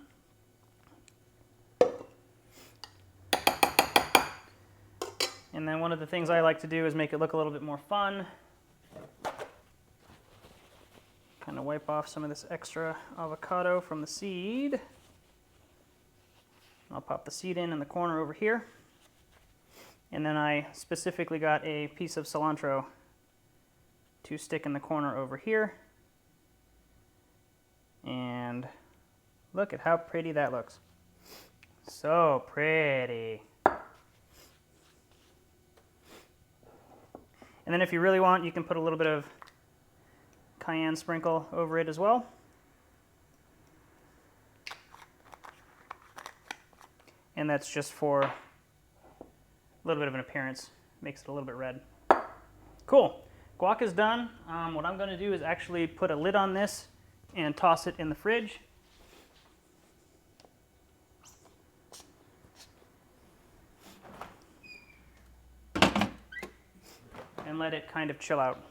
And then one of the things I like to do is make it look a little bit more fun. Kind of wipe off some of this extra avocado from the seed. I'll pop the seed in the corner over here. And then I specifically got a piece of cilantro to stick in the corner over here. And look at how pretty that looks. So pretty. And then if you really want, you can put a little bit of cayenne sprinkle over it as well. And that's just for a little bit of an appearance. Makes it a little bit red. Cool. Guac is done. What I'm going to do is actually put a lid on this and toss it in the fridge. And let it kind of chill out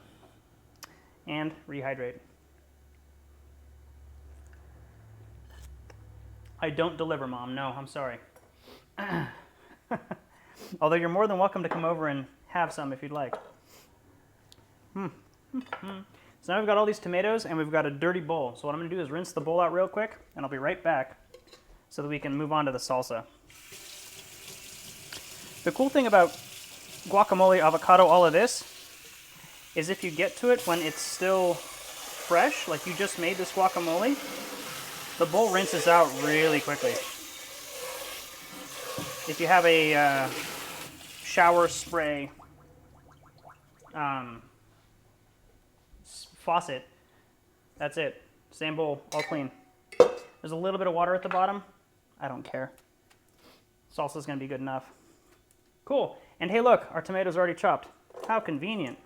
and rehydrate. I don't deliver, Mom. No, I'm sorry. Although you're more than welcome to come over and have some if you'd like. So now we've got all these tomatoes and we've got a dirty bowl. So what I'm going to do is rinse the bowl out real quick and I'll be right back so that we can move on to the salsa. The cool thing about guacamole, avocado, all of this is if you get to it when it's still fresh, like you just made this guacamole, the bowl rinses out really quickly. If you have a shower spray faucet, that's it. Same bowl, all clean. There's a little bit of water at the bottom. I don't care. Salsa's gonna be good enough. Cool. And hey, look, our tomatoes are already chopped. How convenient.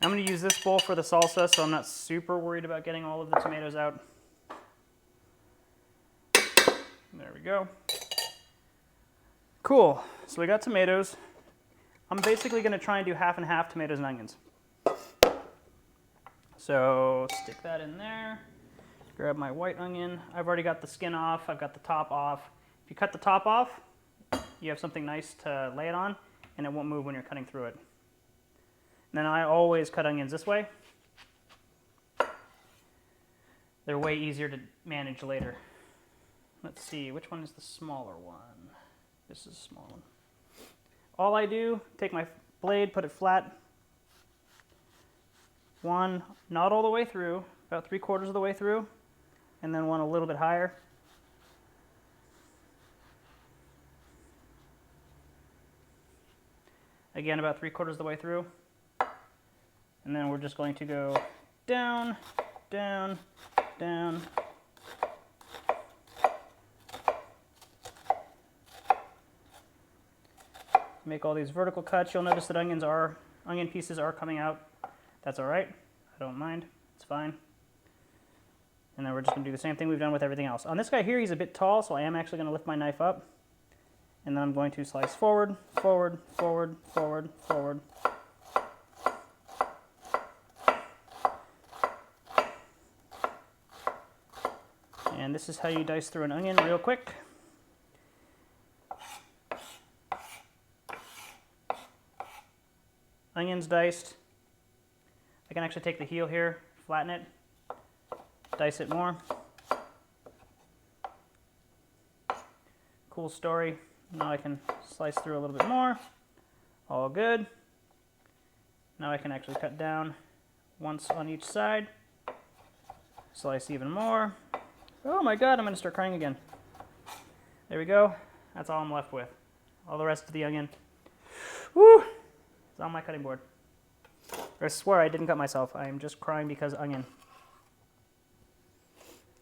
I'm going to use this bowl for the salsa, so I'm not super worried about getting all of the tomatoes out. There we go. Cool. So we got tomatoes. I'm basically going to try and do half and half tomatoes and onions. So stick that in there. Grab my white onion. I've already got the skin off. I've got the top off. If you cut the top off, you have something nice to lay it on, and it won't move when you're cutting through it. And then I always cut onions this way. They're way easier to manage later. Let's see, which one is the smaller one? This is a small one. All I do, take my blade, put it flat. One, not all the way through, about 3/4 of the way through, and then one a little bit higher. Again, about 3/4 of the way through. And then we're just going to go down, down, down. Make all these vertical cuts. You'll notice that onion pieces are coming out. That's all right. I don't mind. It's fine. And then we're just going to do the same thing we've done with everything else. On this guy here, he's a bit tall, so I am actually going to lift my knife up And then I'm going to slice forward, forward, forward, forward, forward. And this is how you dice through an onion real quick. Onions diced. I can actually take the heel here, flatten it, dice it more. Cool story. Now I can slice through a little bit more. All good. Now I can actually cut down once on each side. Slice even more. Oh my god, I'm going to start crying again. There we go. That's all I'm left with. All the rest of the onion. Woo! It's on my cutting board. I swear I didn't cut myself. I am just crying because onion.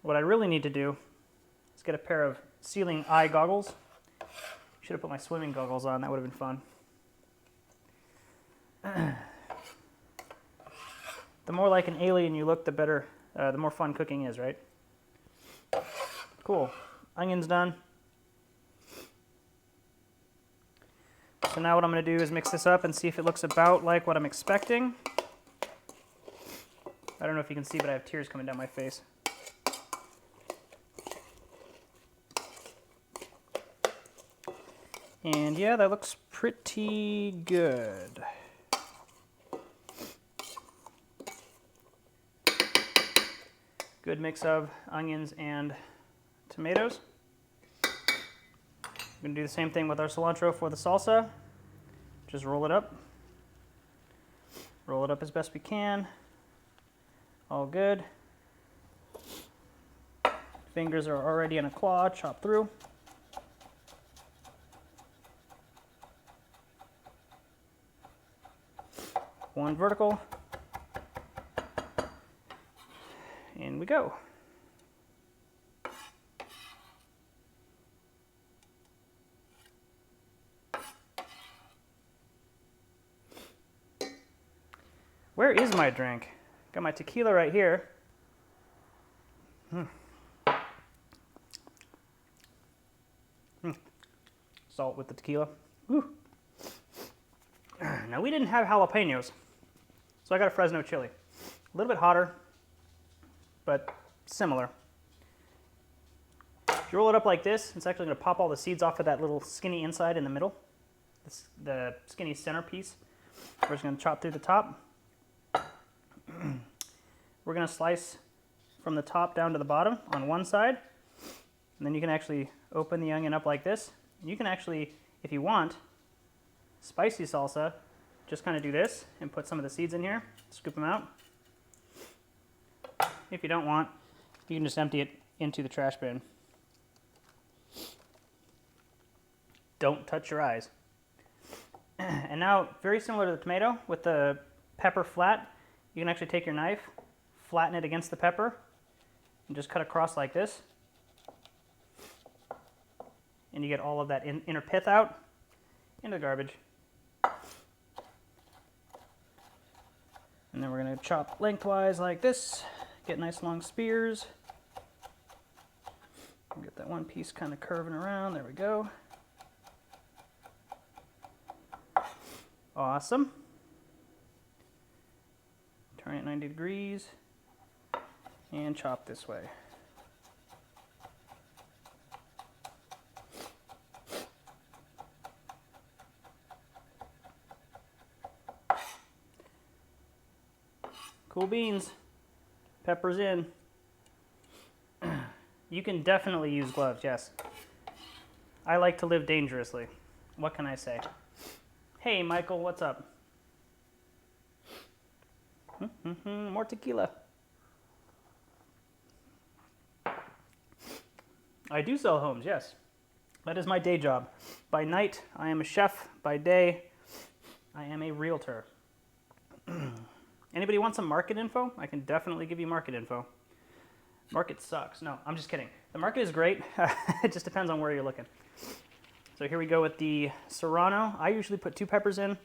What I really need to do is get a pair of ceiling eye goggles. Should have put my swimming goggles on. That would have been fun. The more like an alien you look, the better, the more fun cooking is, right? Cool. Onion's done. So now what I'm going to do is mix this up and see if it looks about like what I'm expecting. I don't know if you can see, but I have tears coming down my face. And yeah, that looks pretty good. Good mix of onions and tomatoes. We're going to do the same thing with our cilantro for the salsa. Just roll it up. Roll it up as best we can. All good. Fingers are already in a claw, chop through. One vertical. In we go. Where is my drink? Got my tequila right here. Salt with the tequila. Woo. Now we didn't have jalapenos, so I got a Fresno chili. A little bit hotter, but similar. If you roll it up like this, it's actually going to pop all the seeds off of that little skinny inside in the middle, the skinny center piece. We're just going to chop through the top. We're going to slice from the top down to the bottom on one side, and then you can actually open the onion up like this. You can actually, if you want, spicy salsa, just kind of do this and put some of the seeds in here, scoop them out. If you don't want, you can just empty it into the trash bin. Don't touch your eyes. And now, very similar to the tomato, with the pepper flat, you can actually take your knife, flatten it against the pepper, and just cut across like this. And you get all of that inner pith out into the garbage. And then we're going to chop lengthwise like this, get nice long spears. Get that one piece kind of curving around, there we go. Awesome. Turn it 90 degrees and chop this way. Cool beans. Peppers in. You can definitely use gloves, yes. I like to live dangerously. What can I say? Hey, Michael, what's up? More tequila. I do sell homes, yes. That is my day job. By night, I am a chef. By day, I am a realtor. Anybody want some market info? I can definitely give you market info. Market sucks. No, I'm just kidding. The market is great. It just depends on where you're looking. So here we go with the Serrano. I usually put 2 peppers in.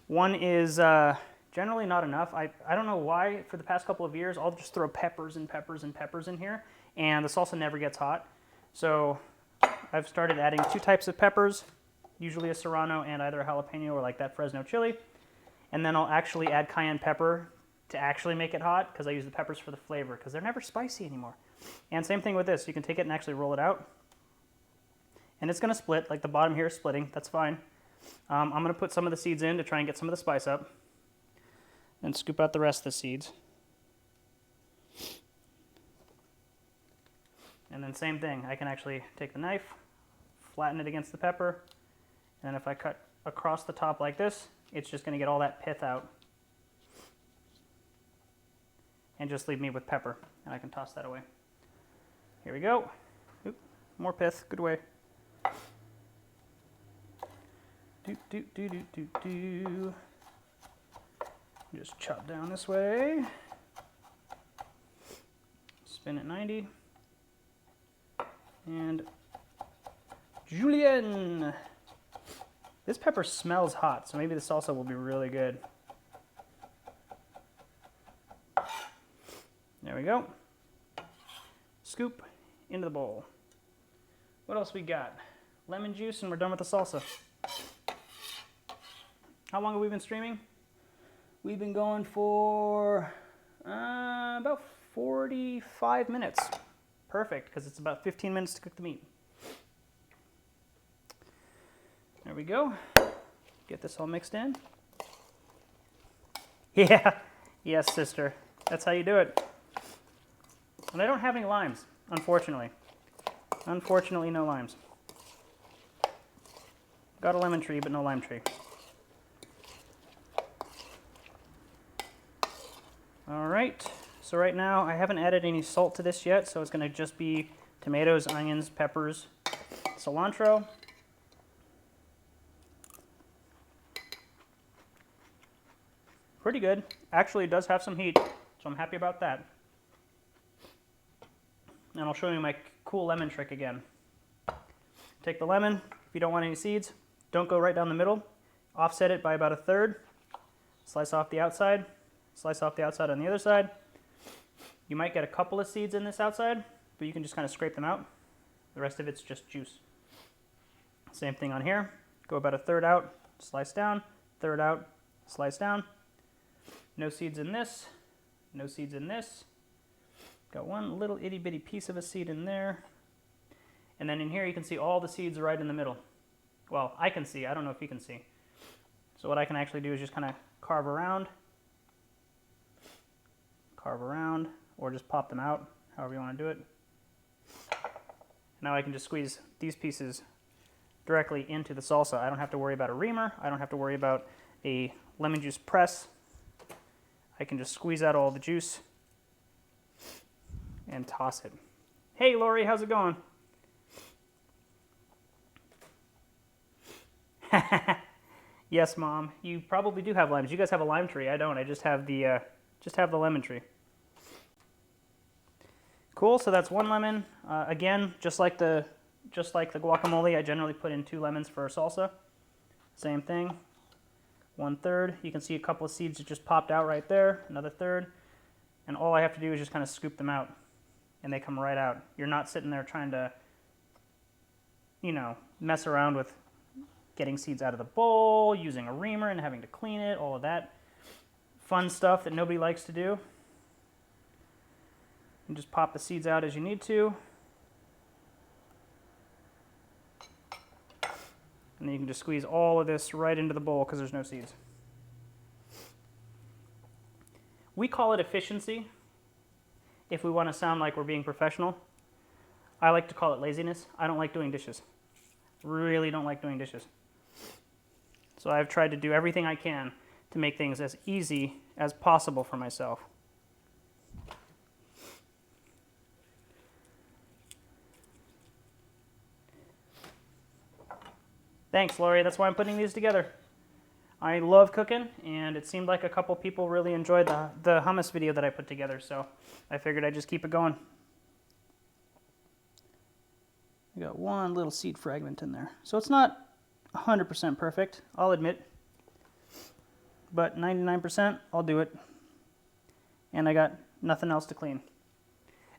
One is generally not enough. I don't know why for the past couple of years I'll just throw peppers and peppers and peppers in here and the salsa never gets hot. So I've started adding 2 types of peppers, usually a Serrano and either a jalapeno or like that Fresno chili. And then I'll actually add cayenne pepper to actually make it hot because I use the peppers for the flavor because they're never spicy anymore. And same thing with this. You can take it and actually roll it out. And it's going to split, like the bottom here is splitting. That's fine. I'm going to put some of the seeds in to try and get some of the spice up. And scoop out the rest of the seeds. And then same thing. I can actually take the knife, flatten it against the pepper. And then if I cut across the top like this, it's just going to get all that pith out. And just leave me with pepper. And I can toss that away. Here we go. Oop, more pith. Good way. Just chop down this way. Spin at 90. And julienne. This pepper smells hot, so maybe the salsa will be really good. There we go. Scoop into the bowl. What else we got? Lemon juice, and we're done with the salsa. How long have we been streaming? We've been going for about 45 minutes. Perfect, because it's about 15 minutes to cook the meat. There we go. Get this all mixed in. Yeah, yes, sister. That's how you do it. And I don't have any limes, unfortunately. Unfortunately, no limes. Got a lemon tree, but no lime tree. All right, so right now I haven't added any salt to this yet, so it's going to just be tomatoes, onions, peppers, cilantro. Pretty good. Actually, it does have some heat, so I'm happy about that. And I'll show you my cool lemon trick again. Take the lemon. If you don't want any seeds, don't go right down the middle. Offset it by about 1/3. Slice off the outside. Slice off the outside on the other side. You might get a couple of seeds in this outside, but you can just kind of scrape them out. The rest of it's just juice. Same thing on here. Go about 1/3 out, slice down, 1/3 out, slice down. No seeds in this. No seeds in this. Got one little itty bitty piece of a seed in there. And then in here you can see all the seeds right in the middle. Well, I can see. I don't know if you can see. So what I can actually do is just kind of carve around, or just pop them out, however you want to do it. Now I can just squeeze these pieces directly into the salsa. I don't have to worry about a reamer. I don't have to worry about a lemon juice press. I can just squeeze out all the juice and toss it. Hey, Lori, how's it going? Yes, Mom. You probably do have limes. You guys have a lime tree. I don't. I just have the lemon tree. Cool. So that's 1 lemon. Again, just like the guacamole, I generally put in 2 lemons for salsa. Same thing. 1/3. You can see a couple of seeds that just popped out right there. Another 1/3. And all I have to do is just kind of scoop them out, and they come right out. You're not sitting there trying to, mess around with getting seeds out of the bowl, using a reamer and having to clean it, all of that fun stuff that nobody likes to do. And just pop the seeds out as you need to. And then you can just squeeze all of this right into the bowl because there's no seeds. We call it efficiency if we want to sound like we're being professional. I like to call it laziness. I don't like doing dishes. Really don't like doing dishes. So I've tried to do everything I can to make things as easy as possible for myself. Thanks, Lori. That's why I'm putting these together. I love cooking, and it seemed like a couple people really enjoyed the hummus video that I put together, so I figured I'd just keep it going. I got one little seed fragment in there. So it's not 100% perfect, I'll admit, but 99% I'll do it. And I got nothing else to clean.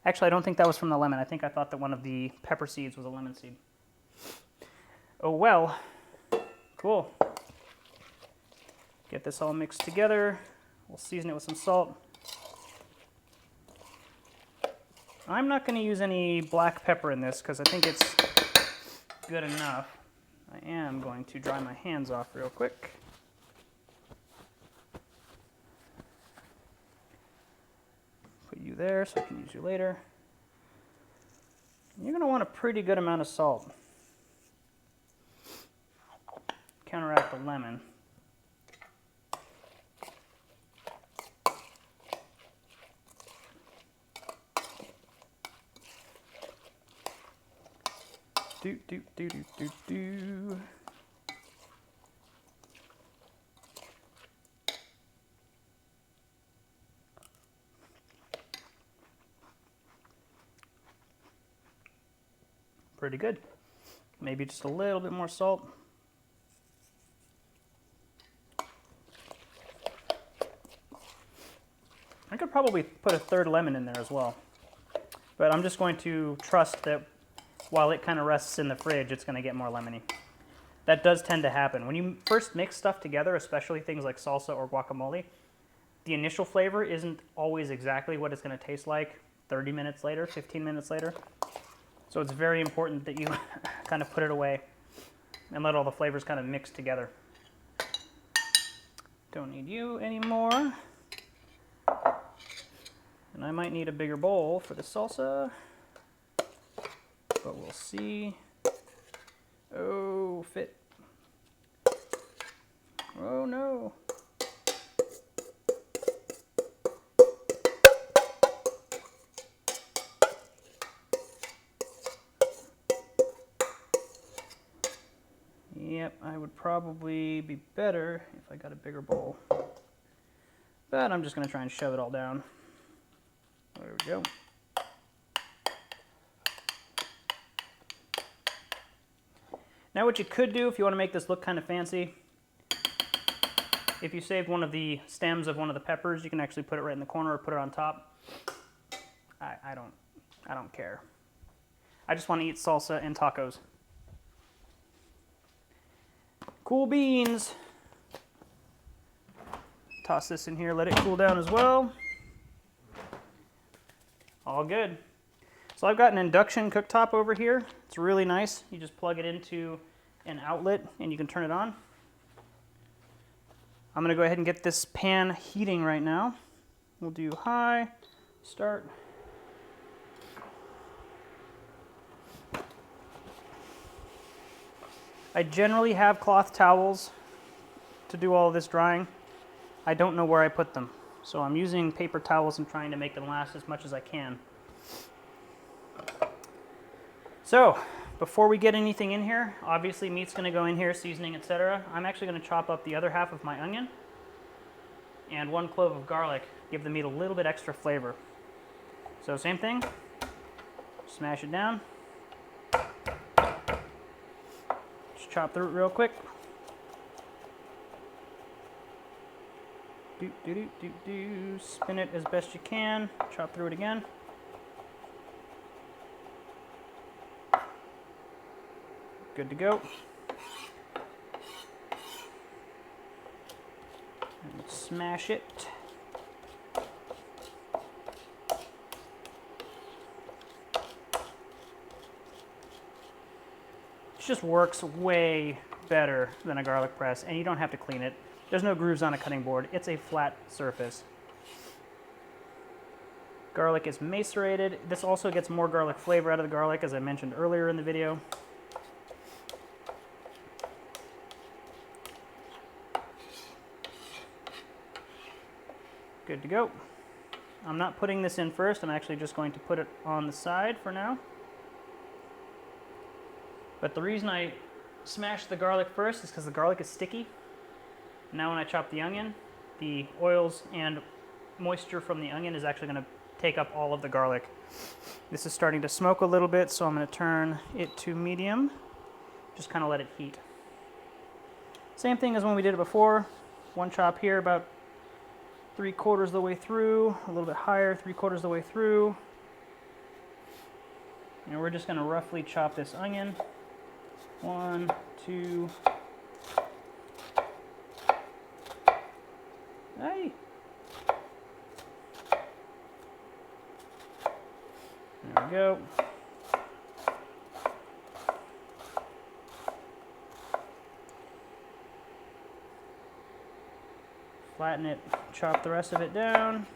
Actually, I don't think that was from the lemon. I thought that one of the pepper seeds was a lemon seed. Oh well. Cool. Get this all mixed together. We'll season it with some salt. I'm not going to use any black pepper in this because I think it's good enough. I am going to dry my hands off real quick. Put you there so I can use you later. You're going to want a pretty good amount of salt. Counteract the lemon. Do. Pretty good. Maybe just a little bit more salt. I could probably put a third lemon in there as well. But I'm just going to trust that while it kind of rests in the fridge, it's going to get more lemony. That does tend to happen. When you first mix stuff together, especially things like salsa or guacamole, the initial flavor isn't always exactly what it's going to taste like 30 minutes later, 15 minutes later. So it's very important that you kind of put it away and let all the flavors kind of mix together. Don't need you anymore. And I might need a bigger bowl for the salsa, but we'll see. Oh, fit. Oh no. Yep, I would probably be better if I got a bigger bowl. But I'm just going to try and shove it all down. There we go. Now what you could do if you want to make this look kind of fancy, if you saved one of the stems of one of the peppers, you can actually put it right in the corner or put it on top. I don't care. I just want to eat salsa and tacos. Cool beans. Toss this in here, let it cool down as well. All good. So I've got an induction cooktop over here. It's really nice. You just plug it into an outlet and you can turn it on. I'm going to go ahead and get this pan heating right now. We'll do high, start. I generally have cloth towels to do all of this drying. I don't know where I put them, so I'm using paper towels and trying to make them last as much as I can. So, before we get anything in here, obviously meat's going to go in here, seasoning, etc. I'm actually going to chop up the other half of my onion and 1 clove of garlic, give the meat a little bit extra flavor. So same thing, smash it down. Just chop through it real quick. Spin it as best you can, chop through it again. Good to go. And smash it. It just works way better than a garlic press, and you don't have to clean it. There's no grooves on a cutting board. It's a flat surface. Garlic is macerated. This also gets more garlic flavor out of the garlic, as I mentioned earlier in the video. Good to go. I'm not putting this in first. I'm actually just going to put it on the side for now. But the reason I smash the garlic first is because the garlic is sticky. Now when I chop the onion, the oils and moisture from the onion is actually going to take up all of the garlic. This is starting to smoke a little bit, so I'm going to turn it to medium. Just kind of let it heat. Same thing as when we did it before. One chop here, about 3/4 of the way through, a little bit higher, 3/4 of the way through. And we're just going to roughly chop this onion. 1, 2. Hey. There we go. Flatten it, chop the rest of it down.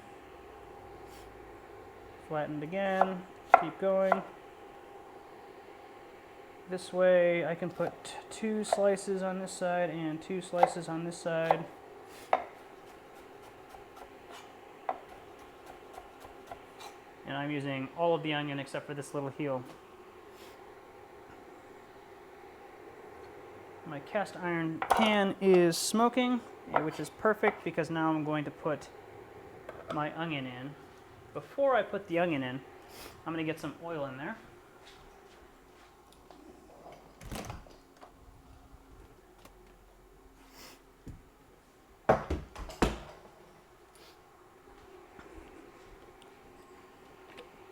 Flatten it again, keep going. This way I can put 2 slices on this side and 2 slices on this side. And I'm using all of the onion except for this little heel. My cast iron pan is smoking, which is perfect because now I'm going to put my onion in. Before I put the onion in, I'm going to get some oil in there.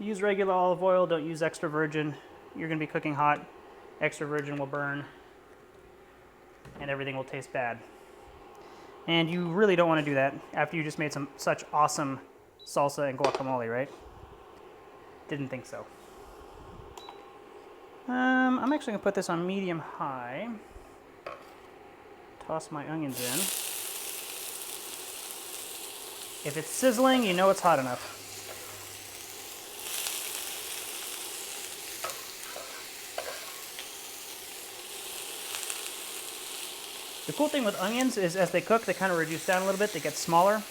Use regular olive oil, don't use extra virgin. You're going to be cooking hot. Extra virgin will burn and everything will taste bad. And you really don't want to do that after you just made such awesome salsa and guacamole, right? Didn't think so. I'm actually going to put this on medium-high. Toss my onions in. If it's sizzling, you know it's hot enough. The cool thing with onions is as they cook, they kind of reduce down a little bit, they get smaller.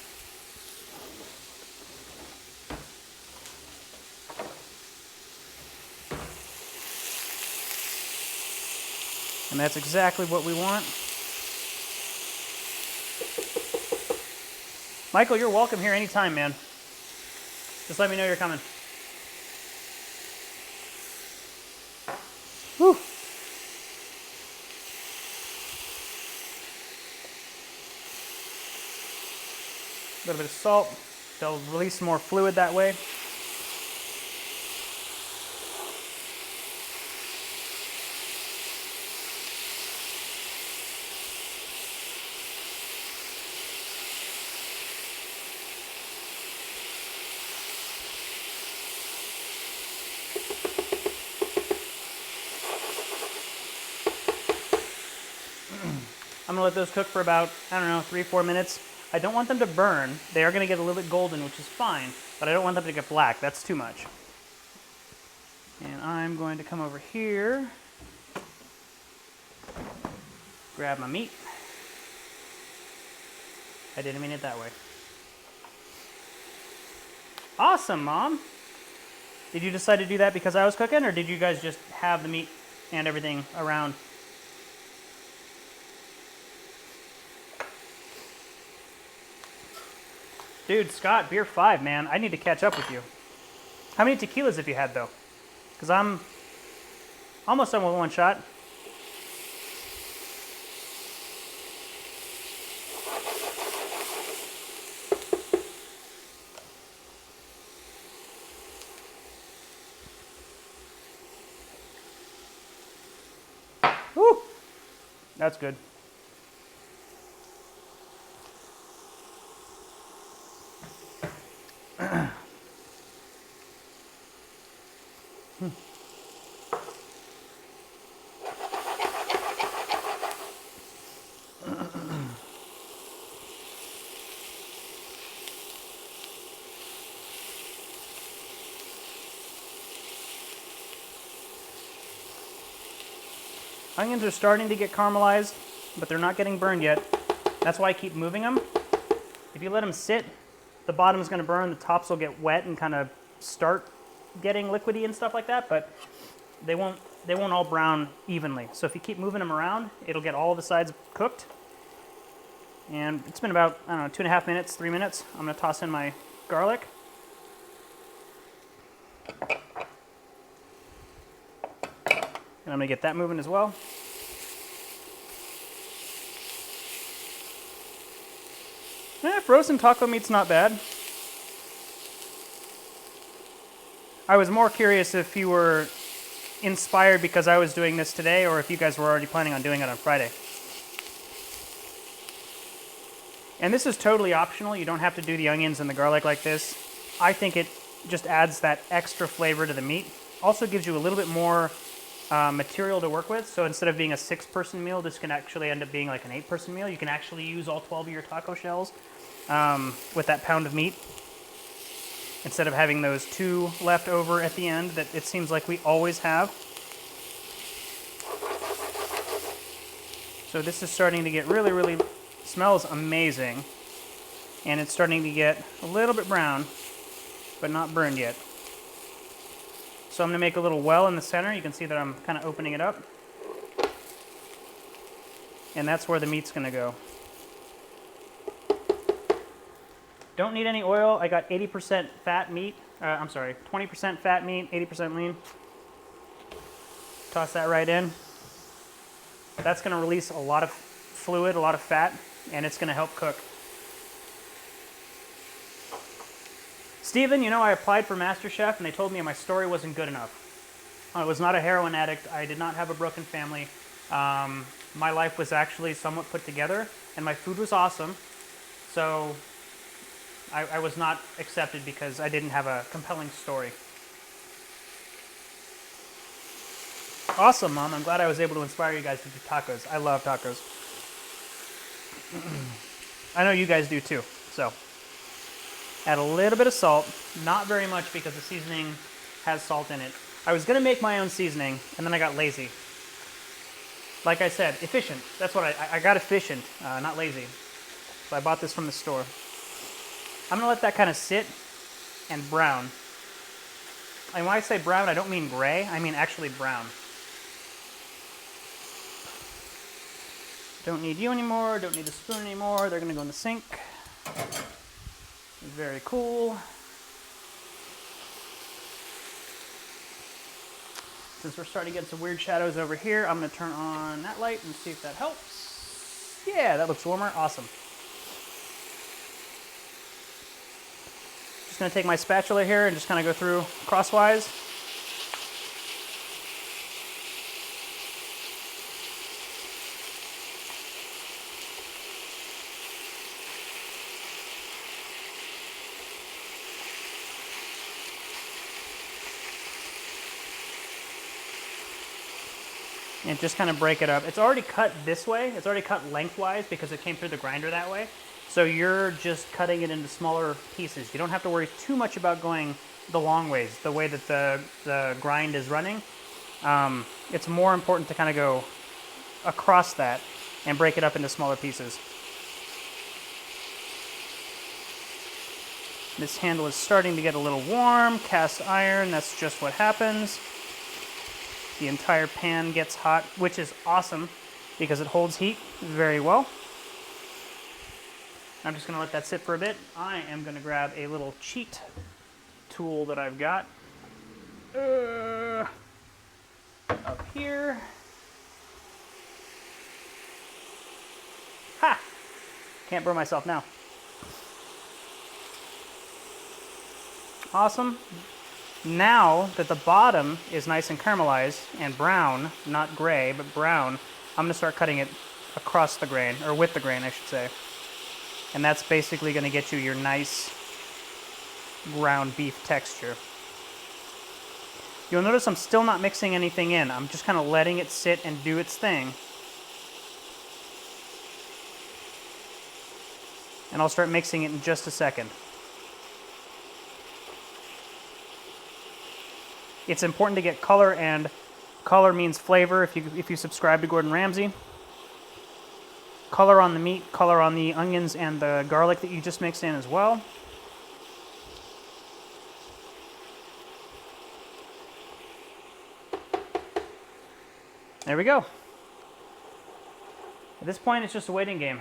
And that's exactly what we want. Michael, you're welcome here anytime, man. Just let me know you're coming. Whew. A little bit of salt. They'll release more fluid that way. I'm gonna let those cook for about, I don't know, 3-4 minutes. I don't want them to burn. They are gonna get a little bit golden, which is fine, but I don't want them to get black. That's too much. And I'm going to come over here, grab my meat. I didn't mean it that way. Awesome, Mom. Did you decide to do that because I was cooking, or did you guys just have the meat and everything around? Dude, Scott, beer 5, man. I need to catch up with you. How many tequilas have you had, though? Because I'm almost done with one shot. Woo! That's good. Onions are starting to get caramelized, but they're not getting burned yet. That's why I keep moving them. If you let them sit, the bottom is going to burn, the tops will get wet and kind of start getting liquidy and stuff like that, but they won't all brown evenly. So if you keep moving them around, it'll get all the sides cooked. And it's been about, I don't know, 2.5 minutes, 3 minutes. I'm going to toss in my garlic. And I'm going to get that moving as well. Frozen taco meat's not bad. I was more curious if you were inspired because I was doing this today, or if you guys were already planning on doing it on Friday. And this is totally optional. You don't have to do the onions and the garlic like this. I think it just adds that extra flavor to the meat. Also gives you a little bit more material to work with. So instead of being a 6-person meal, this can actually end up being like an 8-person meal. You can actually use all 12 of your taco shells with that pound of meat, instead of having those 2 left over at the end that it seems like we always have. So this is starting to get really, really, smells amazing. And it's starting to get a little bit brown, but not burned yet. So I'm going to make a little well in the center. You can see that I'm kind of opening it up. And that's where the meat's going to go. Don't need any oil. I got 80% fat meat. I'm sorry, 20% fat meat, 80% lean. Toss that right in. That's going to release a lot of fluid, a lot of fat, and it's going to help cook. Steven, you know, I applied for MasterChef and they told me my story wasn't good enough. I was not a heroin addict. I did not have a broken family. My life was actually somewhat put together and my food was awesome. So I was not accepted because I didn't have a compelling story. Awesome, Mom. I'm glad I was able to inspire you guys to do tacos. I love tacos. I know you guys do too, so. Add a little bit of salt, not very much because the seasoning has salt in it. I was gonna make my own seasoning and then I got lazy. Like I said, efficient. That's what I got efficient, not lazy. So I bought this from the store. I'm gonna let that kind of sit and brown. And when I say brown, I don't mean gray, I mean actually brown. Don't need you anymore, don't need the spoon anymore, they're gonna go in the sink. Very cool. Since we're starting to get some weird shadows over here, I'm going to turn on that light and see if that helps. Yeah, that looks warmer. Awesome. Just going to take my spatula here and just kind of go through crosswise. And just kind of break it up. It's already cut this way. It's already cut lengthwise because it came through the grinder that way. So you're just cutting it into smaller pieces. You don't have to worry too much about going the long ways, the way that the grind is running. It's more important to kind of go across that and break it up into smaller pieces. This handle is starting to get a little warm. Cast iron, that's just what happens. The entire pan gets hot, which is awesome because it holds heat very well. I'm just gonna let that sit for a bit. I am gonna grab a little cheat tool that I've got up here. Ha! Can't burn myself now. Awesome. Now that the bottom is nice and caramelized and brown, not gray, but brown, I'm going to start cutting it across the grain, or with the grain, I should say. And that's basically going to get you your nice ground beef texture. You'll notice I'm still not mixing anything in. I'm just kind of letting it sit and do its thing. And I'll start mixing it in just a second. It's important to get color, and color means flavor if you subscribe to Gordon Ramsay. Color on the meat, color on the onions and the garlic that you just mixed in as well. There we go. At this point, it's just a waiting game.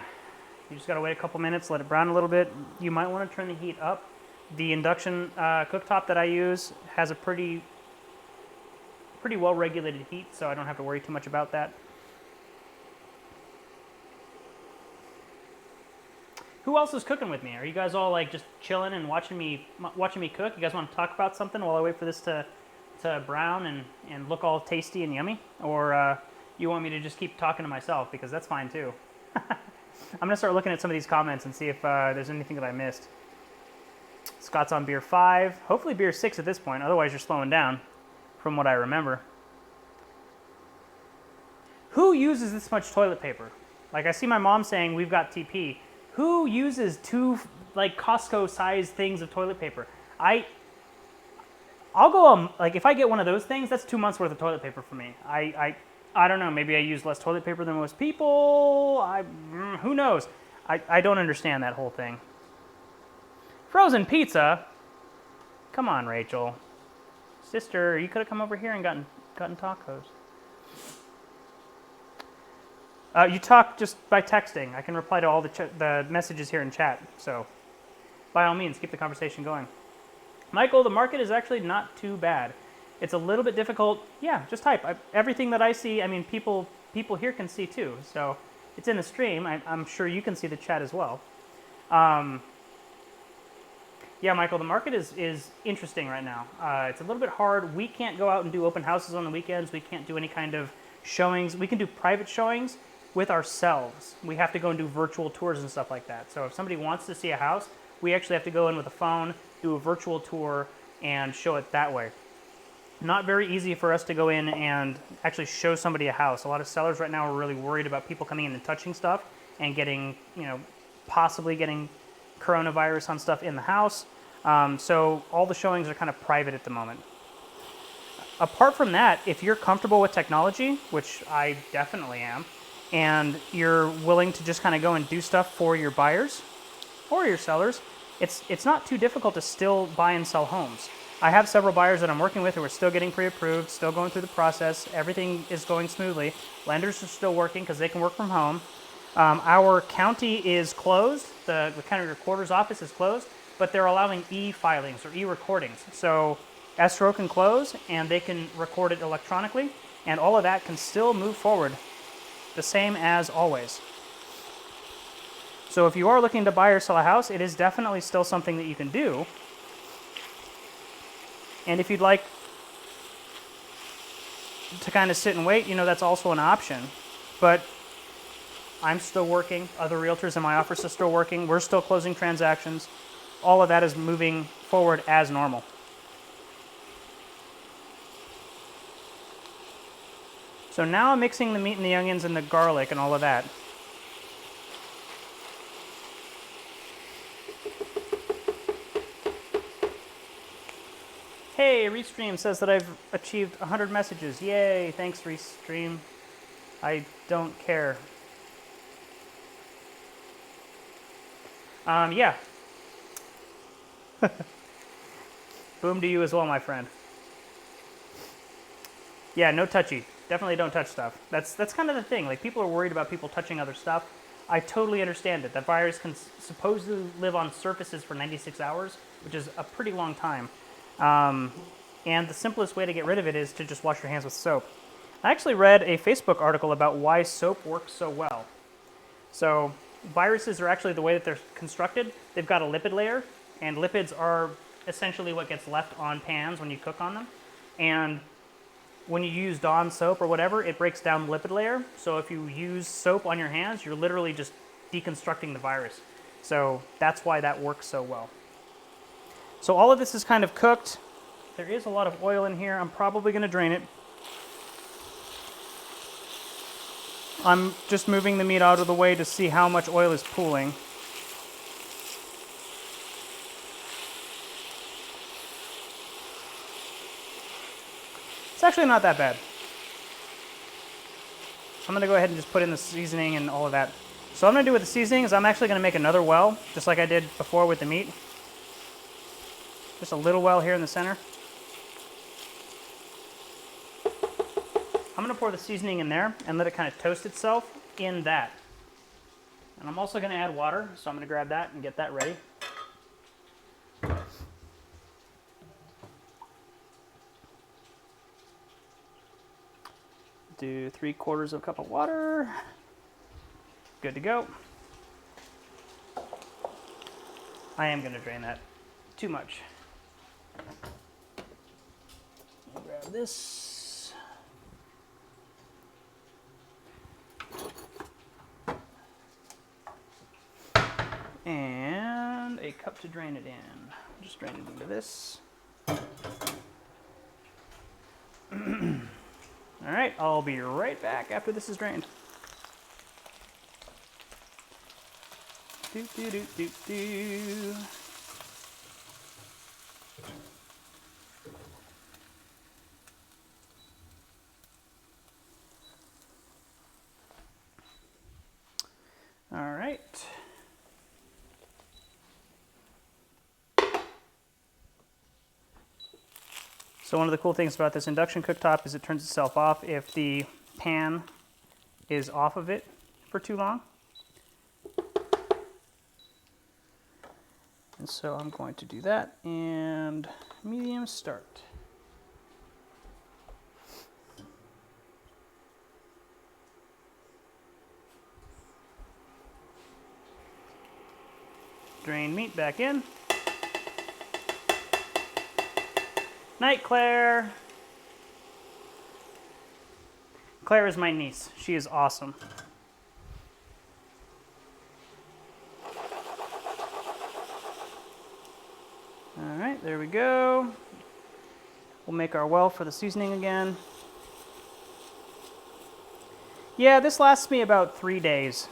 You just gotta wait a couple minutes, let it brown a little bit. You might want to turn the heat up. The induction cooktop that I use has a pretty well-regulated heat, so I don't have to worry too much about that. Who else is cooking with me? Are you guys all like just chilling and watching me cook? You guys want to talk about something while I wait for this to to brown and look all tasty and yummy? Or you want me to just keep talking to myself? Because that's fine too. I'm going to start looking at some of these comments and see if there's anything that I missed. Scott's on beer 5. Hopefully beer 6 at this point. Otherwise you're slowing down from what I remember. Who uses this much toilet paper? Like I see my mom saying we've got TP. Who uses 2 like Costco-sized things of toilet paper? I'll go like if I get one of those things, that's 2 months worth of toilet paper for me. I don't know. Maybe I use less toilet paper than most people. Who knows? I don't understand that whole thing. Frozen pizza. Come on, Rachel. Sister, you could have come over here and gotten tacos. You talk just by texting. I can reply to all the messages here in chat. So, by all means, keep the conversation going. Michael, the market is actually not too bad. It's a little bit difficult. Yeah, just type. Everything that I see, I mean, people here can see too. So, it's in the stream. I'm sure you can see the chat as well. Yeah, Michael, the market is interesting right now. It's a little bit hard. We can't go out and do open houses on the weekends. We can't do any kind of showings. We can do private showings with ourselves. We have to go and do virtual tours and stuff like that. So if somebody wants to see a house, we actually have to go in with a phone, do a virtual tour, and show it that way. Not very easy for us to go in and actually show somebody a house. A lot of sellers right now are really worried about people coming in and touching stuff and getting, possibly getting coronavirus on stuff in the house. So all the showings are kind of private at the moment. Apart from that, if you're comfortable with technology, which I definitely am, and you're willing to just kind of go and do stuff for your buyers or your sellers, it's not too difficult to still buy and sell homes. I have several buyers that I'm working with who are still getting pre-approved, still going through the process. Everything is going smoothly. Lenders are still working because they can work from home. Our county is closed. The county recorder's office is closed, but they're allowing e-filings or e-recordings. So escrow can close and they can record it electronically, and all of that can still move forward the same as always. So if you are looking to buy or sell a house, it is definitely still something that you can do. And if you'd like to kind of sit and wait, that's also an option. But I'm still working. Other realtors in my office are still working. We're still closing transactions. All of that is moving forward as normal. So now I'm mixing the meat and the onions and the garlic and all of that. Hey, Restream says that I've achieved 100 messages. Yay, thanks Restream. I don't care. Yeah. Boom to you as well, my friend. Yeah, no touchy. Definitely don't touch stuff. That's kind of the thing. Like, people are worried about people touching other stuff. I totally understand it. That virus can supposedly live on surfaces for 96 hours, which is a pretty long time. And the simplest way to get rid of it is to just wash your hands with soap. I actually read a Facebook article about why soap works so well. So viruses are actually the way that they're constructed. They've got a lipid layer, and lipids are essentially what gets left on pans when you cook on them. And when you use Dawn soap or whatever, it breaks down the lipid layer. So if you use soap on your hands, you're literally just deconstructing the virus. So that's why that works so well. So all of this is kind of cooked. There is a lot of oil in here. I'm probably going to drain it. I'm just moving the meat out of the way to see how much oil is pooling. It's actually not that bad. I'm going to go ahead and just put in the seasoning and all of that. So what I'm going to do with the seasoning is I'm actually going to make another well, just like I did before with the meat. Just a little well here in the center. I'm going to pour the seasoning in there and let it kind of toast itself in that. And I'm also going to add water, so I'm going to grab that and get that ready. Do 3/4 cup of water. Good to go. I am going to drain that. Too much. Grab this. And a cup to drain it in. Just drain it into this. All right, I'll be right back after this is drained. Do, do, do, do, do. All right. So one of the cool things about this induction cooktop is it turns itself off if the pan is off of it for too long. And so I'm going to do that and medium start. Drain meat back in. Night, Claire. Claire is my niece. She is awesome. All right, there we go. We'll make our well for the seasoning again. Yeah, this lasts me about 3 days.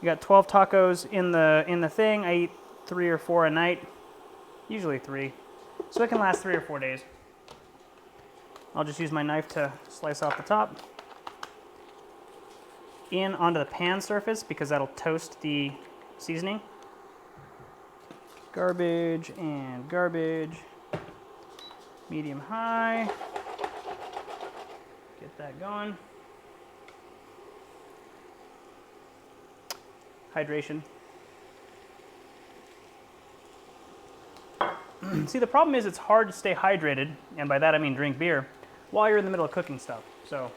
You got 12 tacos in the thing. I eat 3 or 4 a night, usually 3. So it can last 3 or 4 days. I'll just use my knife to slice off the top. In onto the pan surface because that'll toast the seasoning. Garbage and garbage. Medium high. Get that going. Hydration. See, the problem is it's hard to stay hydrated, and by that I mean drink beer, while you're in the middle of cooking stuff. So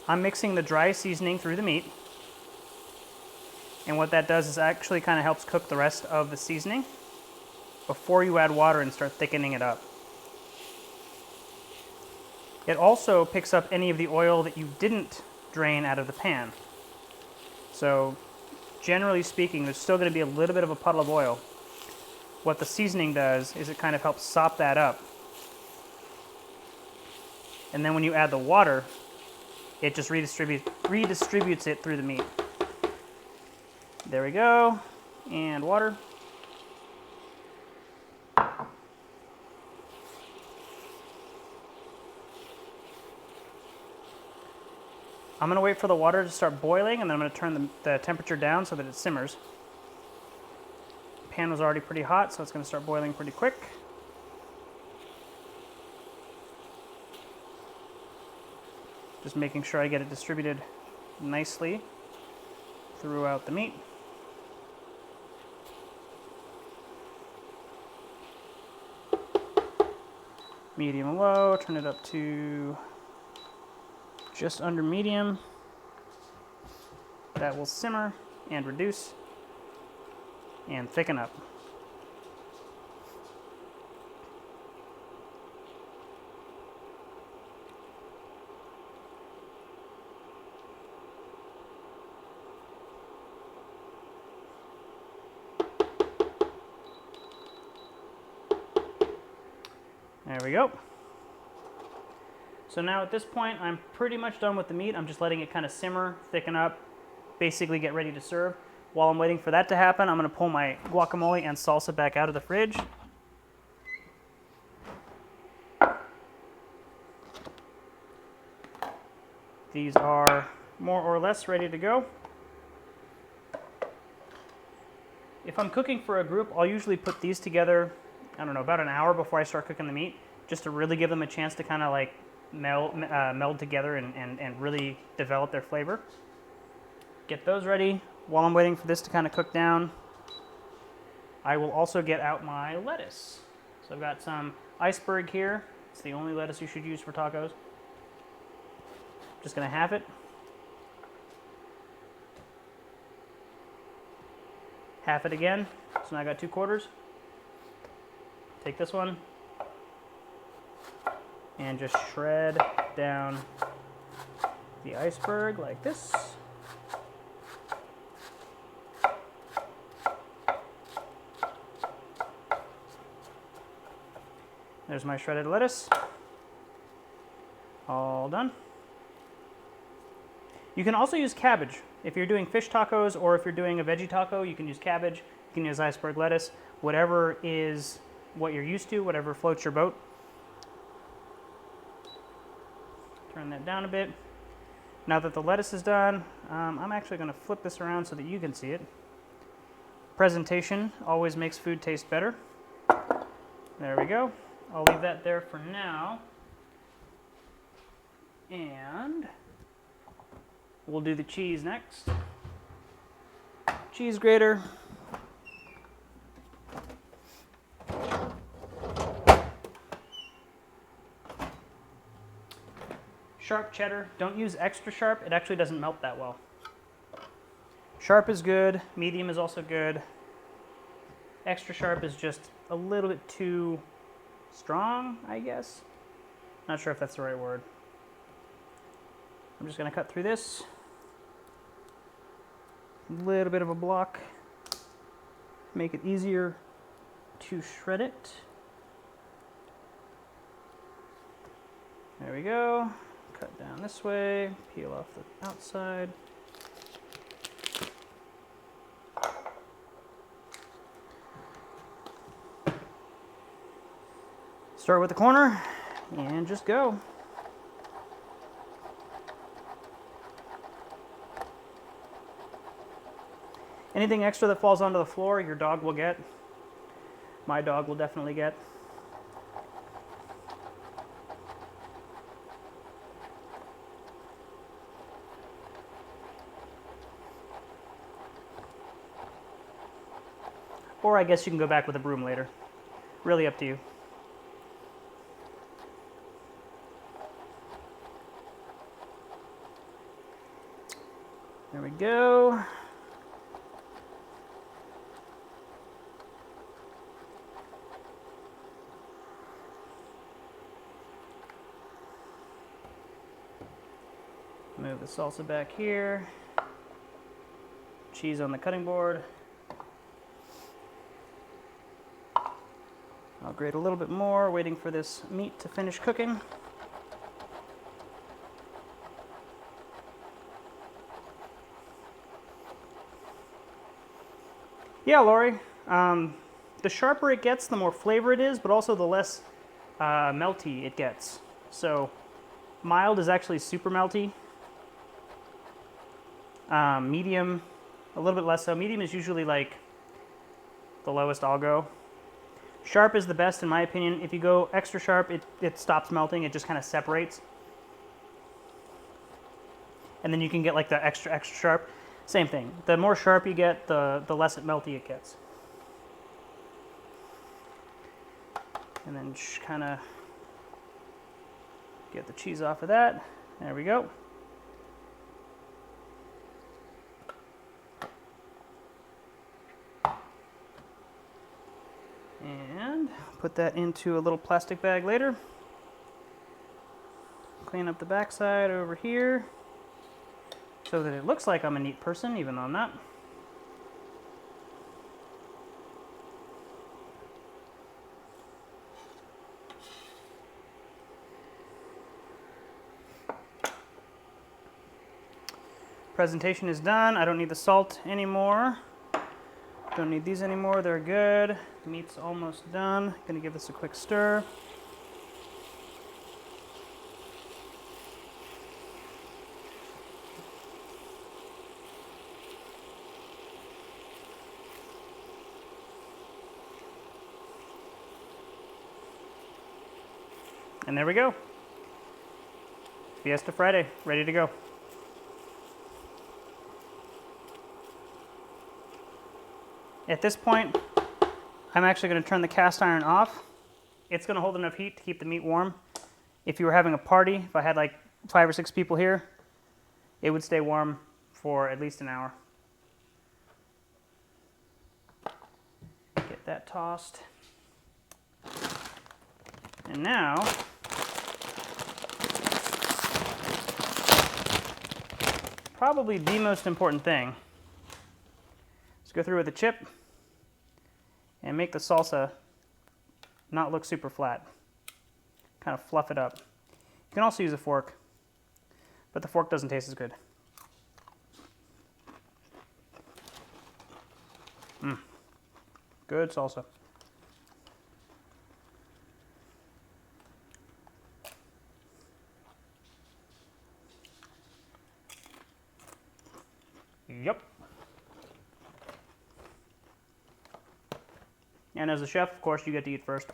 I'm mixing the dry seasoning through the meat, and what that does is actually kind of helps cook the rest of the seasoning before you add water and start thickening it up. It also picks up any of the oil that you didn't drain out of the pan. So generally speaking, there's still going to be a little bit of a puddle of oil. What the seasoning does is it kind of helps sop that up. And then when you add the water, it just redistributes it through the meat. There we go. And water. I'm going to wait for the water to start boiling, and then I'm going to turn the temperature down so that it simmers. The pan was already pretty hot, so it's going to start boiling pretty quick. Just making sure I get it distributed nicely throughout the meat. Medium low, turn it up to just under medium. That will simmer and reduce and thicken up. There we go. So now at this point, I'm pretty much done with the meat. I'm just letting it kind of simmer, thicken up, basically get ready to serve. While I'm waiting for that to happen, I'm going to pull my guacamole and salsa back out of the fridge. These are more or less ready to go. If I'm cooking for a group, I'll usually put these together, I don't know, about an hour before I start cooking the meat, just to really give them a chance to kind of like meld together and really develop their flavor. Get those ready. While I'm waiting for this to kind of cook down, I will also get out my lettuce. So I've got some iceberg here. It's the only lettuce you should use for tacos. Just gonna half it. half it again. So now I got 2/4. Take this one and just shred down the iceberg like this. There's my shredded lettuce. All done. You can also use cabbage. If you're doing fish tacos or if you're doing a veggie taco, you can use cabbage, you can use iceberg lettuce, whatever is what you're used to, whatever floats your boat. Turn that down a bit. Now that the lettuce is done, I'm actually going to flip this around so that you can see it. Presentation always makes food taste better. There we go. I'll leave that there for now. And we'll do the cheese next. Cheese grater. Sharp cheddar. Don't use extra sharp. It actually doesn't melt that well. Sharp is good. Medium is also good. Extra sharp is just a little bit too strong, I guess. Not sure if that's the right word. I'm just going to cut through this. A little bit of a block. Make it easier to shred it. There we go. Cut down this way. Peel off the outside. Start with the corner and just go. Anything extra that falls onto the floor, your dog will get. My dog will definitely get. Or I guess you can go back with a broom later. Really up to you. There we go. Move the salsa back here. Cheese on the cutting board. I'll grate a little bit more, waiting for this meat to finish cooking. Yeah, Lori. The sharper it gets, the more flavor it is, but also the less melty it gets. So mild is actually super melty. Medium, a little bit less so. Medium is usually like the lowest I'll go. Sharp is the best in my opinion. If you go extra sharp, it stops melting. It just kind of separates. And then you can get like the extra sharp. Same thing. The more sharp you get, the less melty it gets. And then just kind of get the cheese off of that. There we go. And put that into a little plastic bag later. Clean up the backside over here so that it looks like I'm a neat person, even though I'm not. Presentation is done. I don't need the salt anymore. Don't need these anymore. They're good. Meat's almost done. Gonna give this a quick stir. And there we go. Fiesta Friday, ready to go. At this point, I'm actually going to turn the cast iron off. It's going to hold enough heat to keep the meat warm. If you were having a party, if I had like 5 or 6 people here, it would stay warm for at least an hour. that tossed. And now, probably the most important thing, let's go through with a chip and make the salsa not look super flat. Kind of fluff it up. You can also use a fork, but the fork doesn't taste as good. Good salsa. Yep. And as a chef, of course, you get to eat first.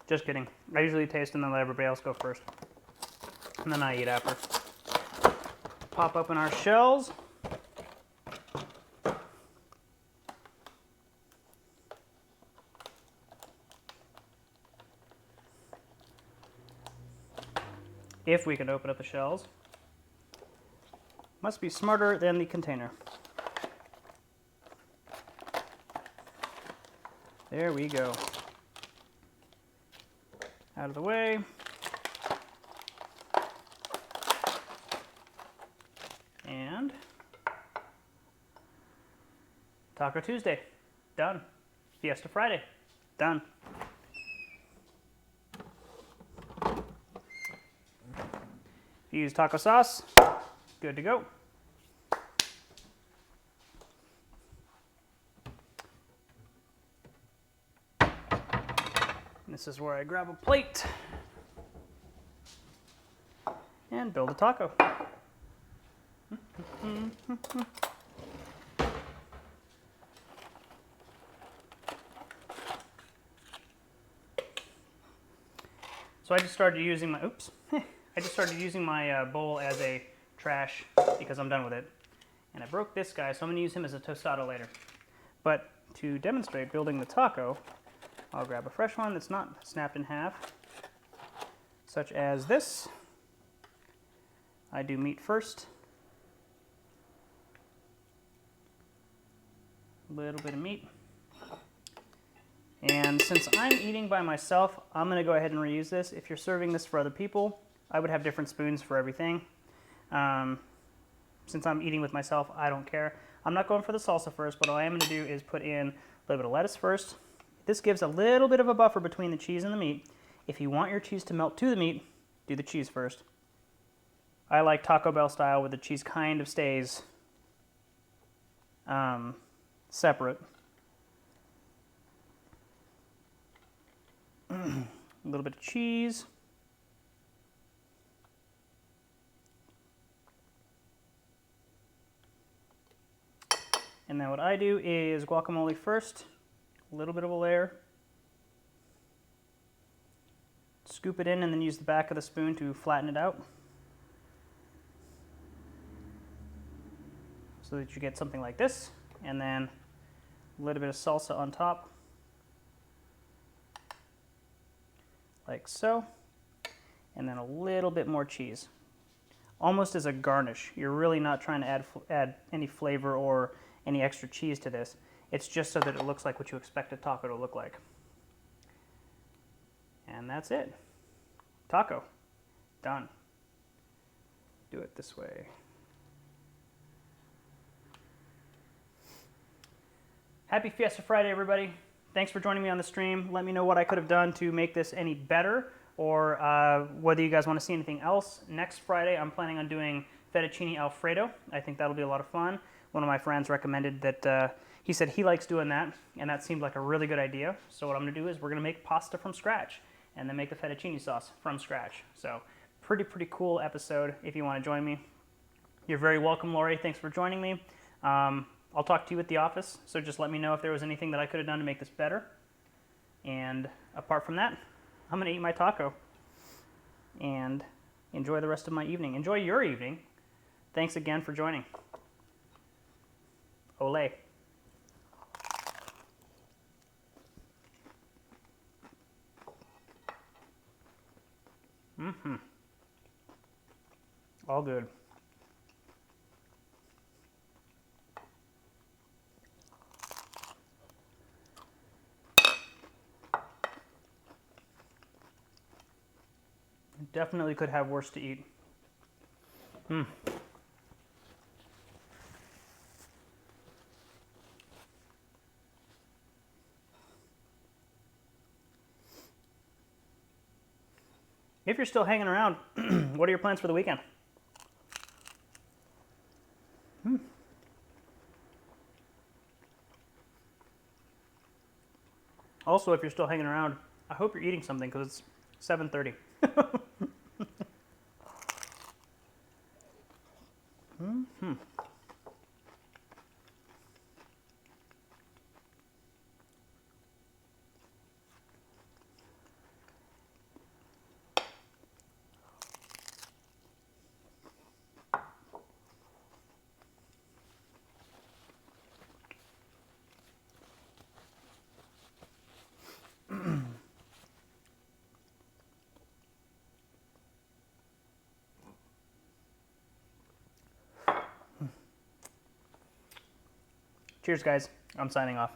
Just kidding. I usually taste and then let everybody else go first. And then I eat after. Pop open our shells. If we can open up the shells. Must be smarter than the container. There we go. Out of the way. And Taco Tuesday, done. Fiesta Friday, done. If you use taco sauce, good to go. This is where I grab a plate and build a taco. So I just started using my, I just started using my bowl as a trash because I'm done with it. And I broke this guy, so I'm gonna use him as a tostado later. But to demonstrate building the taco, I'll grab a fresh one that's not snapped in half, such as this. I do meat first. A little bit of meat. And since I'm eating by myself, I'm gonna go ahead and reuse this. If you're serving this for other people, I would have different spoons for everything. Since I'm eating with myself, I don't care. I'm not going for the salsa first, but all I am gonna do is put in a little bit of lettuce first. This gives a little bit of a buffer between the cheese and the meat. If you want your cheese to melt to the meat, do the cheese first. I like Taco Bell style where the cheese kind of stays separate. A little bit of cheese. And then what I do is guacamole first. A little bit of a layer. Scoop it in and then use the back of the spoon to flatten it out. So that you get something like this. And then a little bit of salsa on top. Like so. And then a little bit more cheese. Almost as a garnish. You're really not trying to add any flavor or any extra cheese to this. It's just so that it looks like what you expect a taco to look like. And that's it. Taco. Done. Do it this way. Happy Fiesta Friday, everybody. Thanks for joining me on the stream. Let me know what I could have done to make this any better, or whether you guys want to see anything else. Next Friday, I'm planning on doing fettuccine Alfredo. I think that'll be a lot of fun. One of my friends recommended that, he said he likes doing that, and that seemed like a really good idea. So what I'm gonna do is we're gonna make pasta from scratch, and then make the fettuccine sauce from scratch. So pretty cool episode if you wanna join me. You're very welcome, Lori. Thanks for joining me. I'll talk to you at the office, so just let me know if there was anything that I could have done to make this better. And apart from that, I'm gonna eat my taco and enjoy the rest of my evening. Enjoy your evening. Thanks again for joining. Ole. All good. Definitely could have worse to eat. If you're still hanging around, what are your plans for the weekend? Also, if you're still hanging around, I hope you're eating something because it's 7:30. Cheers, guys. I'm signing off.